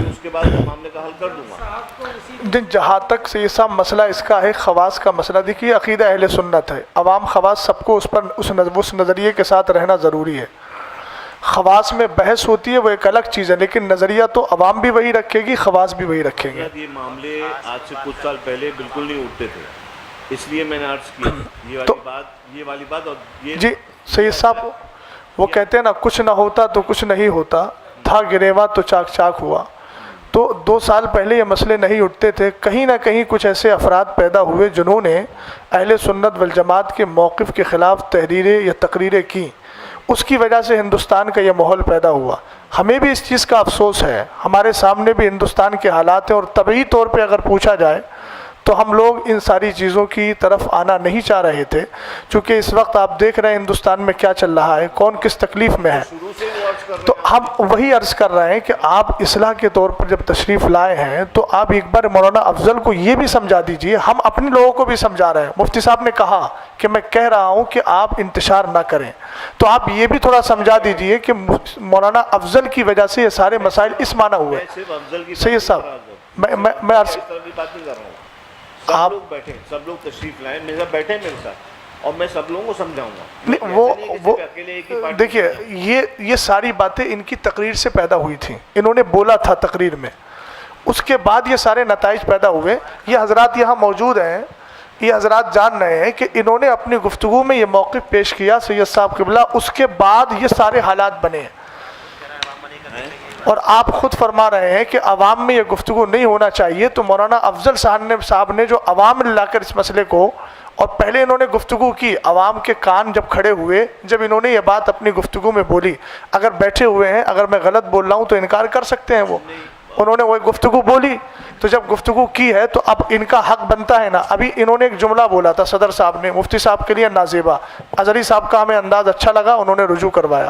اس کے بعد معاملے کا حل کر دوں گا۔ جہاں تک سید صاحب مسئلہ اس کا ہے خواص کا مسئلہ، دیکھیے عقیدہ اہل سنت ہے، عوام خواص سب کو اس نظریے کے ساتھ رہنا ضروری ہے۔ خواص میں بحث ہوتی ہے وہ ایک الگ چیز ہے، لیکن نظریہ تو عوام بھی وہی رکھے گی، خواص بھی وہی رکھیں گے۔ یہ معاملے آج سے کچھ سال پہلے بالکل نہیں اٹھتے تھے، اس لیے میں نے عرض کیا یہ والی بات اور یہ جی سید صاحب وہ کہتے ہیں نا، کچھ نہ ہوتا تو کچھ نہیں ہوتا، تھا گریوا تو چاک چاک ہوا۔ تو 2 سال پہلے یہ مسئلے نہیں اٹھتے تھے، کہیں نہ کہیں کچھ ایسے افراد پیدا ہوئے جنہوں نے اہل سنت والجماعت کے موقف کے خلاف تحریریں یا تقریریں کی، اس کی وجہ سے ہندوستان کا یہ ماحول پیدا ہوا۔ ہمیں بھی اس چیز کا افسوس ہے، ہمارے سامنے بھی ہندوستان کے حالات ہیں، اور طبعی طور پہ اگر پوچھا جائے تو ہم لوگ ان ساری چیزوں کی طرف آنا نہیں چاہ رہے تھے، چونکہ اس وقت آپ دیکھ رہے ہیں ہندوستان میں کیا چل رہا ہے، کون کس تکلیف میں ہے۔ تو ہم وہی عرض کر رہے ہیں کہ آپ اصلاح کے طور پر جب تشریف لائے ہیں تو آپ ایک بار مولانا افضل کو یہ بھی سمجھا دیجئے، ہم اپنے لوگوں کو بھی سمجھا رہے ہیں۔ مفتی صاحب نے کہا کہ میں کہہ رہا ہوں کہ آپ انتشار نہ کریں، تو آپ یہ بھی تھوڑا سمجھا دیجئے کہ مولانا افضل کی وجہ سے یہ سارے مسائل اس معنی ہوئے۔ سید صاحب میں عرض سب لوگ بیٹھیں، سب لوگ تشریف لائیں، میرے بیٹھیں میرے ساتھ، اور میں سب لوگوں کو سمجھاؤں گا۔ وہ دیکھیے یہ ساری باتیں ان کی تقریر سے پیدا ہوئی تھیں، انہوں نے بولا تھا تقریر میں، اس کے بعد یہ سارے نتائج پیدا ہوئے۔ یہ حضرات یہاں موجود ہیں، یہ حضرات جان رہے ہیں کہ انہوں نے اپنی گفتگو میں یہ موقف پیش کیا سید صاحب قبلہ، اس کے بعد یہ سارے حالات بنے ہیں، اور آپ خود فرما رہے ہیں کہ عوام میں یہ گفتگو نہیں ہونا چاہیے۔ تو مولانا افضل صاحب نے جو عوام میں لا کر اس مسئلے کو، اور پہلے انہوں نے گفتگو کی، عوام کے کان جب کھڑے ہوئے، جب انہوں نے یہ بات اپنی گفتگو میں بولی، اگر بیٹھے ہوئے ہیں، اگر میں غلط بول رہا ہوں تو انکار کر سکتے ہیں وہ، انہوں نے وہ گفتگو بولی، تو جب گفتگو کی ہے تو اب ان کا حق بنتا ہے نا۔ ابھی انہوں نے ایک جملہ بولا تھا صدر صاحب نے، مفتی صاحب کے لیے نازیبا، اظہری صاحب کا ہمیں انداز اچھا لگا، انہوں نے رجوع کروایا۔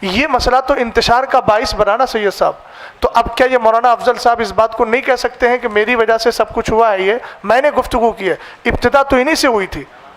یہ مسئلہ تو انتشار کا باعث بنا نا سید صاحب، تو اب کیا یہ مولانا افضل صاحب اس بات کو نہیں کہہ سکتے ہیں کہ میری وجہ سے سب کچھ ہوا ہے؟ یہ میں نے گفتگو کی ہے، ابتدا تو انہی سے ہوئی تھی،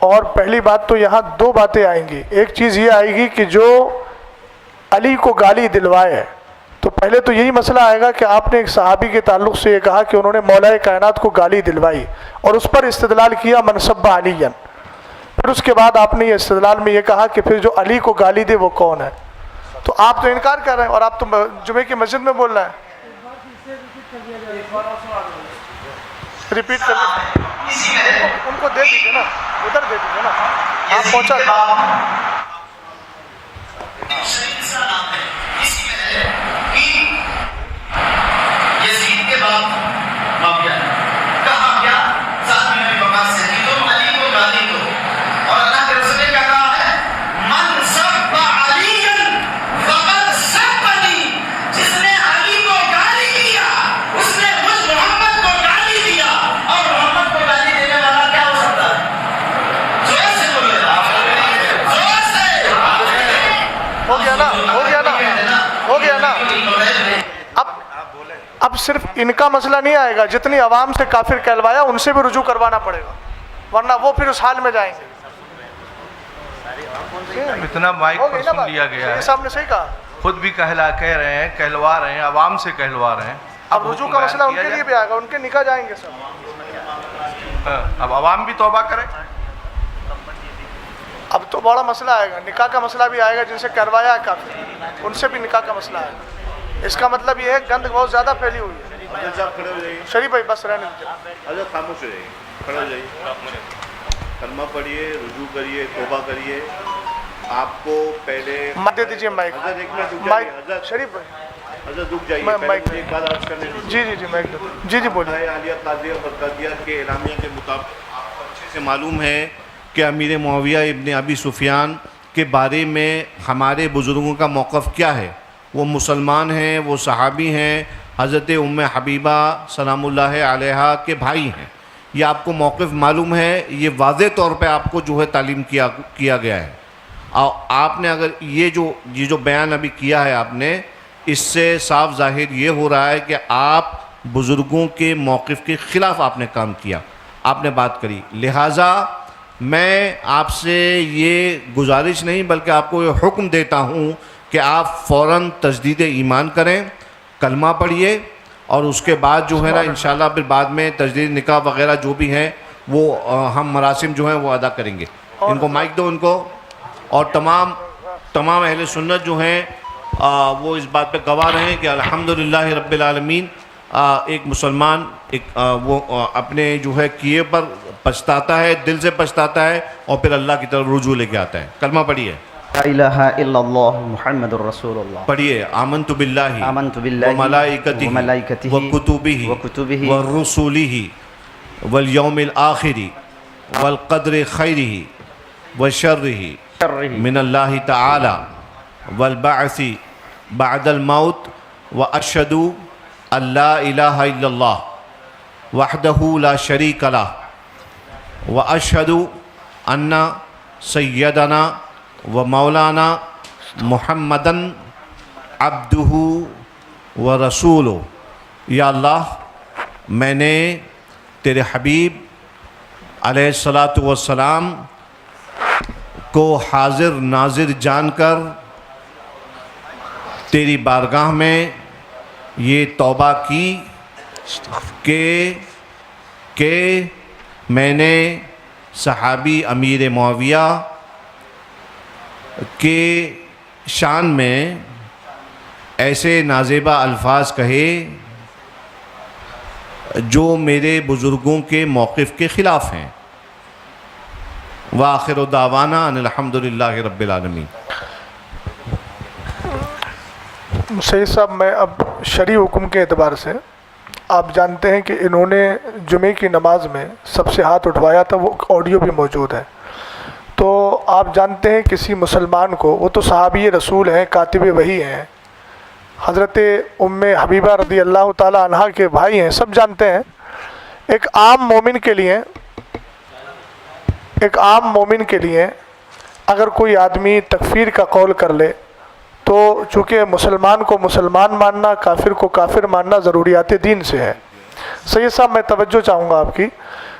اور پہلی بات تو یہاں دو باتیں آئیں گی. ایک چیز یہ آئے گی کہ جو علی کو گالی دلوائے، تو پہلے تو یہی مسئلہ آئے گا کہ آپ نے ایک صحابی کے تعلق سے یہ کہا کہ انہوں نے مولا کائنات کو گالی دلوائی اور اس پر استدلال کیا من سب علیًا. پھر اس کے بعد آپ نے یہ استدلال میں یہ کہا کہ پھر جو علی کو گالی دے وہ کون ہے. تو آپ تو انکار کر رہے ہیں اور آپ تو جمعے کی مسجد میں بول رہے ہیں. ریپیٹ کر ان کو دے دیجیے نا، ادھر دے دیجیے نا، آپ پہنچا. یزید کے بعد معاویہ کہا کیا ذات میں بقاس سے تم علی کو گالی دو، اور اللہ کے رسول نے کیا کہا ہے من سب علی فقد سبنی، جس نے علی کو گالی دیا اس نے مجھ محمد کو گالی دیا. اور محمد کو گالی دینے والا کیا ہو سکتا ہے؟ زور سے بولے، زور سے. ہو گیا نا، ہو گیا نا، ہو گیا نا. اب صرف ان کا مسئلہ نہیں آئے گا، جتنی عوام سے کافر کہلوایا ان سے بھی رجوع کروانا پڑے گا، ورنہ وہ پھر اس حال میں جائیں گے. اتنا مائک پر سن لیا گیا ہے، صاحب نے صحیح کہا، خود بھی کہہ رہے ہیں، کہلوا رہے ہیں، عوام سے کہلوا رہے ہیں. اب رجوع کا مسئلہ ان کے لیے بھی آئے گا، ان کے نکاح جائیں گے سب. اب عوام بھی توبہ کرے. اب تو بڑا مسئلہ آئے گا، نکاح کا مسئلہ بھی آئے گا، جن سے کروایا ہے کافر ان سے بھی نکاح کا مسئلہ آئے گا. اس کا مطلب یہ ہے گند بہت زیادہ پھیلی ہوئی ہے. شریف بھائی بس رہنے دیجیے. حضرت خاموش ہو جائیے، کھڑے ہو جائیے، کلمہ پڑھیے، رجوع کریے، توبہ کریے. آپ کو پہلے دے دیجیے مائک. شریف بھائی حضرت رک جائیے، ایک بات عرض کرنے دیجیے. جی جی جی مائک جی جی بولیے. عالیہ قاضیہ برقادیہ کے اعلامیہ کے مطابق آپ کو اچھے سے معلوم ہے کہ امیر معاویہ ابن ابی سفیان کے بارے میں ہمارے بزرگوں کا موقف کیا ہے. وہ مسلمان ہیں، وہ صحابی ہیں، حضرت ام حبیبہ سلام اللہ علیہا کے بھائی ہیں. یہ آپ کو موقف معلوم ہے، یہ واضح طور پہ آپ کو جو ہے تعلیم کیا گیا ہے. اور آپ نے اگر یہ جو بیان ابھی کیا ہے آپ نے، اس سے صاف ظاہر یہ ہو رہا ہے کہ آپ بزرگوں کے موقف کے خلاف آپ نے کام کیا، آپ نے بات کری. لہٰذا میں آپ سے یہ گزارش نہیں بلکہ آپ کو یہ حکم دیتا ہوں کہ آپ فوراً تجدید ایمان کریں، کلمہ پڑھیے، اور اس کے بعد جو ہے نا انشاءاللہ پھر بعد میں تجدید نکاح وغیرہ جو بھی ہیں وہ ہم مراسم جو ہیں وہ ادا کریں گے. ان کو مائک دو ان کو. اور تمام اہل سنت جو ہیں وہ اس بات پہ گواہ رہیں کہ الحمدللہ رب العالمین ایک مسلمان وہ اپنے جو ہے کیے پر پچھتاتا ہے، دل سے پچھتاتا ہے، اور پھر اللہ کی طرف رجوع لے کے آتا ہے. کلمہ پڑھیے. لا الہ الا اللہ محمد الرسول اللہ. پڑھیے. آمنت باللہ وملائکتہ وکتبہ ورسولہ والیوم الآخر والقدر خیرہ وشرہ من اللہ تعالی والبعث بعد الموت واشہد ان لا الہ الا اللہ وحدہ لا شریک لہ واشہد ان سیدنا و مولانا محمدن عبدہ و رسولہ. یا اللہ، میں نے تیرے حبیب علیہ الصلاۃ والسلام کو حاضر ناظر جان کر تیری بارگاہ میں یہ توبہ کی کہ میں نے صحابی امیر معاویہ کے شان میں ایسے نازیبہ الفاظ کہے جو میرے بزرگوں کے موقف کے خلاف ہیں. وآخر دعوانا ان الحمدللہ رب العالمین. سید صاحب، میں اب شرعی حکم کے اعتبار سے آپ جانتے ہیں کہ انہوں نے جمعے کی نماز میں سب سے ہاتھ اٹھوایا تھا، وہ آڈیو بھی موجود ہے. تو آپ جانتے ہیں کسی مسلمان کو، وہ تو صحابی رسول ہیں، کاتب وحی ہیں، حضرت ام حبیبہ رضی اللہ تعالی عنہ کے بھائی ہیں، سب جانتے ہیں. ایک عام مومن کے لیے اگر کوئی آدمی تکفیر کا قول کر لے تو چونکہ مسلمان کو مسلمان ماننا، کافر کو کافر ماننا ضروریات دین سے ہے. سید صاحب، میں توجہ چاہوں گا آپ کی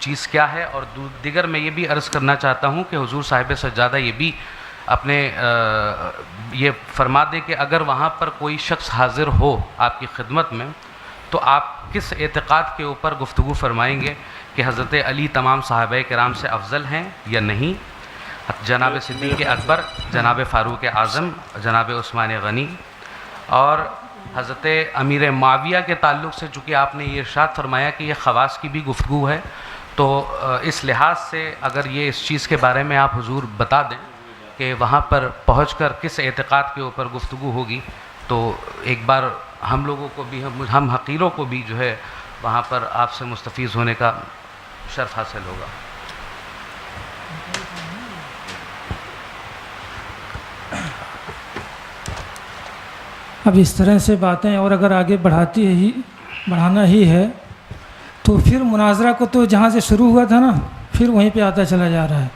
چیز کیا ہے، اور دیگر میں یہ بھی عرض کرنا چاہتا ہوں کہ حضور صاحب سجادہ یہ بھی اپنے یہ فرما دیں کہ اگر وہاں پر کوئی شخص حاضر ہو آپ کی خدمت میں تو آپ کس اعتقاد کے اوپر گفتگو فرمائیں گے کہ حضرت علی تمام صحابہ کرام سے افضل ہیں یا نہیں، جناب صدیق اکبر، جناب فاروق اعظم، جناب عثمان غنی، اور حضرت امیر معاویہ کے تعلق سے چونکہ آپ نے یہ ارشاد فرمایا کہ یہ خواص کی بھی گفتگو ہے، تو اس لحاظ سے اگر یہ اس چیز کے بارے میں آپ حضور بتا دیں کہ وہاں پر پہنچ کر کس اعتقاد کے اوپر گفتگو ہوگی، تو ایک بار ہم لوگوں کو بھی، ہم حقیروں کو بھی جو ہے وہاں پر آپ سے مستفیض ہونے کا شرف حاصل ہوگا۔ اب اس طرح سے باتیں اور اگر آگے بڑھانا ہی ہے تو پھر مناظرہ کو تو جہاں سے شروع ہوا تھا نا پھر وہیں پہ آتا چلا جا رہا ہے۔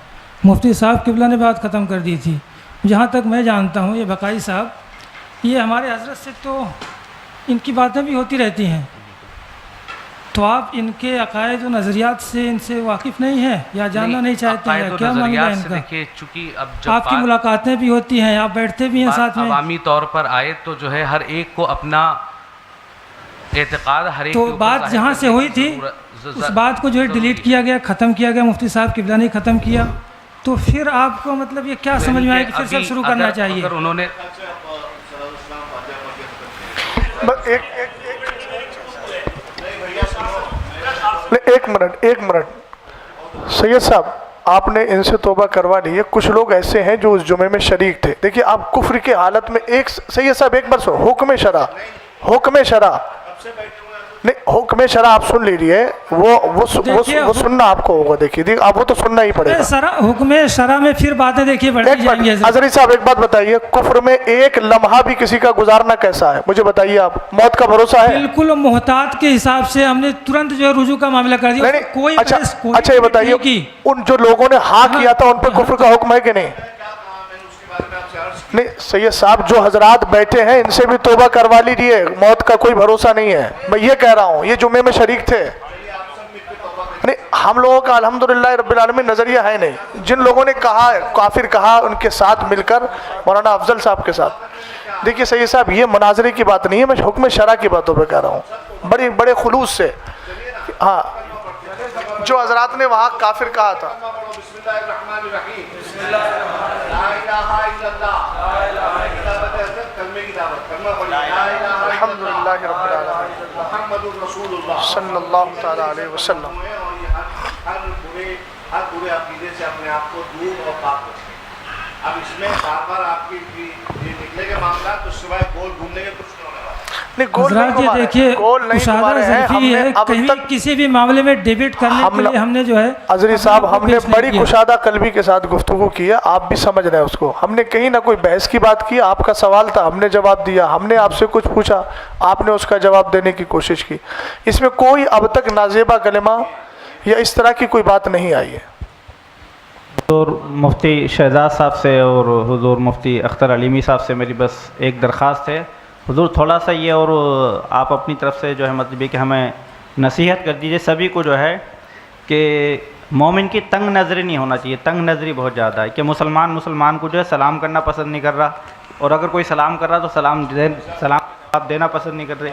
مفتی صاحب قبلہ نے بات ختم کر دی تھی، جہاں تک میں جانتا ہوں یہ بقائی صاحب یہ ہمارے حضرت سے تو ان کی باتیں بھی ہوتی رہتی ہیں، تو آپ ان کے عقائد و نظریات سے ان سے واقف نہیں ہیں یا جاننا نہیں چاہتے ہیں، کیا معاملہ ہے ان کا؟ آپ کی ملاقاتیں بھی ہوتی ہیں، آپ بیٹھتے بھی ہیں ساتھ میں، عوامی طور پر آئے تو جو ہے ہر ایک کو اپنا اعتقاد ہر ایک تو بات جہاں سے ہوئی تھی اس بات کو جو ہے ڈیلیٹ کیا گیا، ختم کیا گیا، مفتی صاحب قبلہ نے ختم کیا، تو پھر آپ کو مطلب یہ کیا سمجھ میں آئے کہ پھر سے شروع کرنا چاہیے؟ اگر انہوں نے ایک منٹ سید صاحب، آپ نے ان سے توبہ کروا لی ہے، کچھ لوگ ایسے ہیں جو اس جمعے میں شریک تھے۔ دیکھیے آپ کفر کی حالت میں سید صاحب ایک بار سو حکم شرع نہیں، حکم شرع آپ سن لیجیے، وہ سننا آپ کو ہوگا، دیکھیے آپ وہ تو سننا ہی پڑے گا۔ حکم شرع میں پھر باتیں دیکھیے بڑھتی جائیں گی۔ حضرت صاحب ایک بات بتائیے، کفر میں ایک لمحہ بھی کسی کا گزارنا کیسا ہے مجھے بتائیے، آپ موت کا بھروسہ ہے؟ بالکل محتاط کے حساب سے ہم نے ترنت جو ہے رجوع کا معاملہ کر دیا۔ کوئی اچھا یہ بتائیے، ان جو لوگوں نے ہاں کیا تھا ان پر کفر کا حکم ہے کہ نہیں؟ نہیں سید صاحب، جو حضرات بیٹھے ہیں ان سے بھی توبہ کروا لیجیے، موت کا کوئی بھروسہ نہیں ہے، میں یہ کہہ رہا ہوں، یہ جمعے میں شریک تھے۔ نہیں، ہم لوگوں کا الحمدللہ رب العالمین نظریہ ہے نہیں، جن لوگوں نے کہا کافر کہا ان کے ساتھ مل کر مولانا افضل صاحب کے ساتھ۔ دیکھیے سید صاحب، یہ مناظرے کی بات نہیں ہے، میں حکم شرع کی باتوں پہ کہہ رہا ہوں، بڑے خلوص سے۔ ہاں، جو حضرات نے وہاں کافر کہا تھا، بسم اللہ الرحمن الرحیم، لا الہ الا اللہ، کلمے کی دعوت، کلمہ پڑھیے، لا الہ الا اللہ، الحمدللہ رب العالمین، محمد رسول اللہ صلی اللہ تعالیٰ علیہ وسلم۔ ہر برے عقیدے سے اپنے آپ کو دور اور پاک رکھیں۔ اب اس میں بار بار آپ کی یہ نکلے کے معاملات تو سوائے گول گھومنے کے کچھ نہیں ہونے والا۔ حضرات یہ دیکھیے مشاہدہ ظرفی ہے، کہیں کسی بھی معاملے میں ڈیبیٹ کرنے کے لیے ہم نے جو ہے حضرت صاحب ہم نے بڑی کشادہ قلبی کے ساتھ گفتگو کی ہے، آپ بھی سمجھ رہے ہیں اس کو، ہم نے کہیں نہ کوئی بحث کی بات کی، آپ کا سوال تھا ہم نے جواب دیا، ہم نے آپ سے کچھ پوچھا آپ نے اس کا جواب دینے کی کوشش کی، اس میں کوئی اب تک نازیبہ کلمہ یا اس طرح کی کوئی بات نہیں آئی ہے۔ حضور مفتی شہزاد صاحب سے اور حضور مفتی اختر علیمی صاحب سے میری بس ایک درخواست ہے، حضور تھوڑا سا یہ، اور آپ اپنی طرف سے جو ہے مطلب کہ ہمیں نصیحت کر دیجئے سبھی کو جو ہے کہ مومن کی تنگ نظری نہیں ہونا چاہیے، تنگ نظری بہت زیادہ ہے کہ مسلمان کو جو ہے سلام کرنا پسند نہیں کر رہا، اور اگر کوئی سلام کر رہا تو سلام دینا پسند نہیں کر رہے۔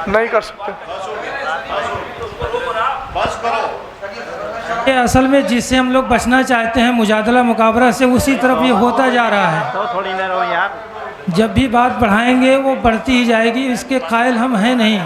نہیں کر سکتے۔ یہ اصل میں جس سے ہم لوگ بچنا چاہتے ہیں مجادلہ مقابلہ سے، اسی طرف یہ ہوتا جا رہا ہے۔ تھوڑی دیر ہو یار، جب بھی بات بڑھائیں گے وہ بڑھتی ہی جائے گی، اس کے قائل ہم ہیں نہیں۔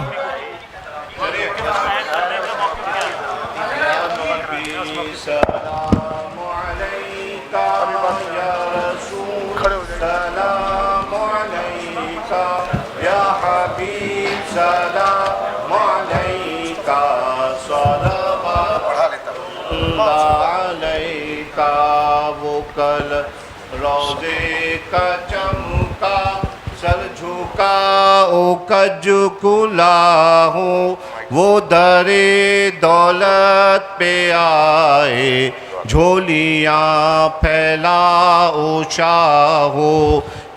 وہ کل روزے کا چمکا سر جھکا او کج کلا ہوں، وہ در دولت پہ آئے جھولیاں پھیلا او شاہو،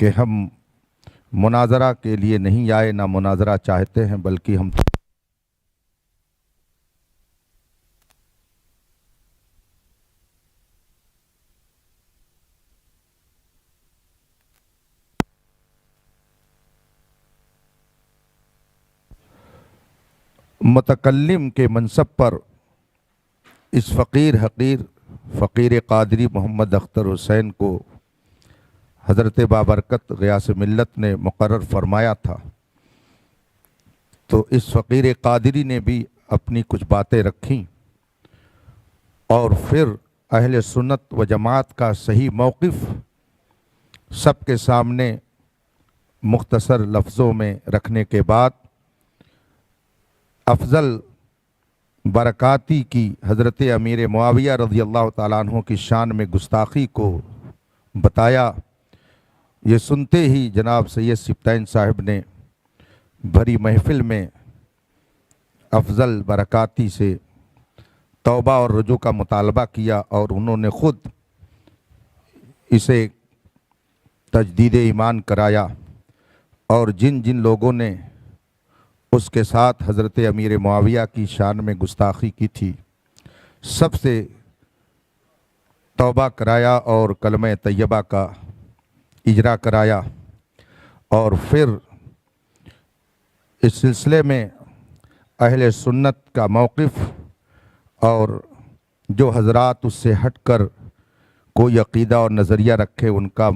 کہ ہم مناظرہ کے لیے نہیں آئے، نہ مناظرہ چاہتے ہیں، بلکہ ہم متکلم کے منصب پر اس فقیر حقیر فقیر قادری محمد اختر حسین کو حضرت بابرکت غیاث ملت نے مقرر فرمایا تھا، تو اس فقیر قادری نے بھی اپنی کچھ باتیں رکھیں اور پھر اہل سنت و جماعت کا صحیح موقف سب کے سامنے مختصر لفظوں میں رکھنے کے بعد افضل برکاتی کی حضرت امیر معاویہ رضی اللہ تعالیٰ عنہ کی شان میں گستاخی کو بتایا۔ یہ سنتے ہی جناب سید سبطین صاحب نے بھری محفل میں افضل برکاتی سے توبہ اور رجوع کا مطالبہ کیا، اور انہوں نے خود اسے تجدید ایمان کرایا، اور جن جن لوگوں نے اس کے ساتھ حضرت امیر معاویہ کی شان میں گستاخی کی تھی سب سے توبہ کرایا اور کلمہ طیبہ کا اجرا کرایا، اور پھر اس سلسلے میں اہل سنت کا موقف اور جو حضرات اس سے ہٹ کر کوئی عقیدہ اور نظریہ رکھے ان کا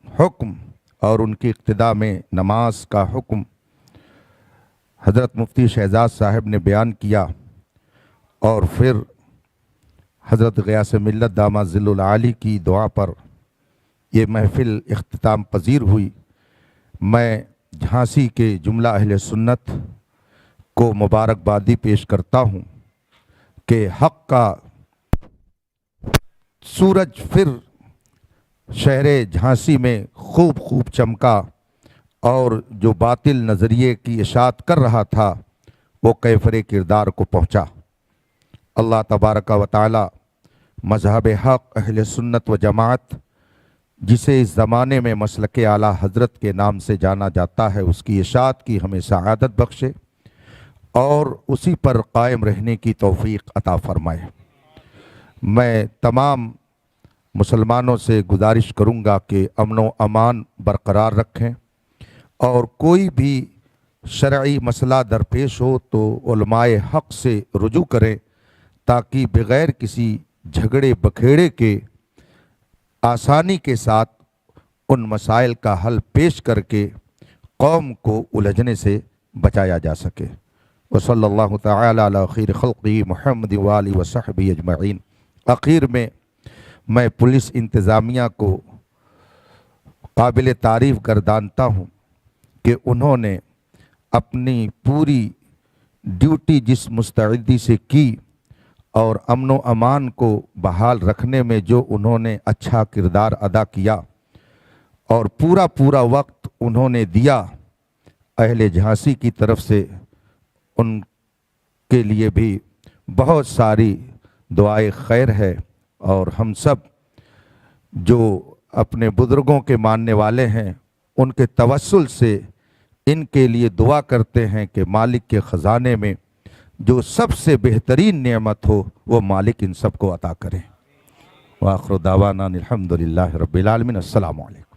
حکم اور ان کی اقتداء میں نماز کا حکم حضرت مفتی شہزاد صاحب نے بیان کیا، اور پھر حضرت غیاث ملت داماد ظل العالی کی دعا پر یہ محفل اختتام پذیر ہوئی۔ میں جھانسی کے جملہ اہل سنت کو مبارکبادی پیش کرتا ہوں کہ حق کا سورج پھر شہر جھانسی میں خوب چمکا، اور جو باطل نظریے کی اشاعت کر رہا تھا وہ کیفر کردار کو پہنچا۔ اللہ تبارک و تعالی مذہب حق اہل سنت و جماعت، جسے اس زمانے میں مسلک اعلیٰ حضرت کے نام سے جانا جاتا ہے، اس کی اشاعت کی ہمیں سعادت بخشے اور اسی پر قائم رہنے کی توفیق عطا فرمائے۔ میں تمام مسلمانوں سے گزارش کروں گا کہ امن و امان برقرار رکھیں، اور کوئی بھی شرعی مسئلہ درپیش ہو تو علماء حق سے رجوع کریں، تاکہ بغیر کسی جھگڑے بکھیڑے کے آسانی کے ساتھ ان مسائل کا حل پیش کر کے قوم کو الجھنے سے بچایا جا سکے۔ وصلی اللہ تعالی علی خیر خلقہ محمد وآلہ وصحبہ اجمعین۔ آخر میں پولیس انتظامیہ کو قابل تعریف گردانتا ہوں کہ انہوں نے اپنی پوری ڈیوٹی جس مستعدی سے کی اور امن و امان کو بحال رکھنے میں جو انہوں نے اچھا کردار ادا کیا اور پورا وقت انہوں نے دیا، اہل جھانسی کی طرف سے ان کے لیے بھی بہت ساری دعائے خیر ہے، اور ہم سب جو اپنے بزرگوں کے ماننے والے ہیں ان کے توسل سے ان کے لیے دعا کرتے ہیں کہ مالک کے خزانے میں جو سب سے بہترین نعمت ہو وہ مالک ان سب کو عطا کریں۔ وآخر دعوانا الحمدللہ رب العالمین۔ السلام علیکم۔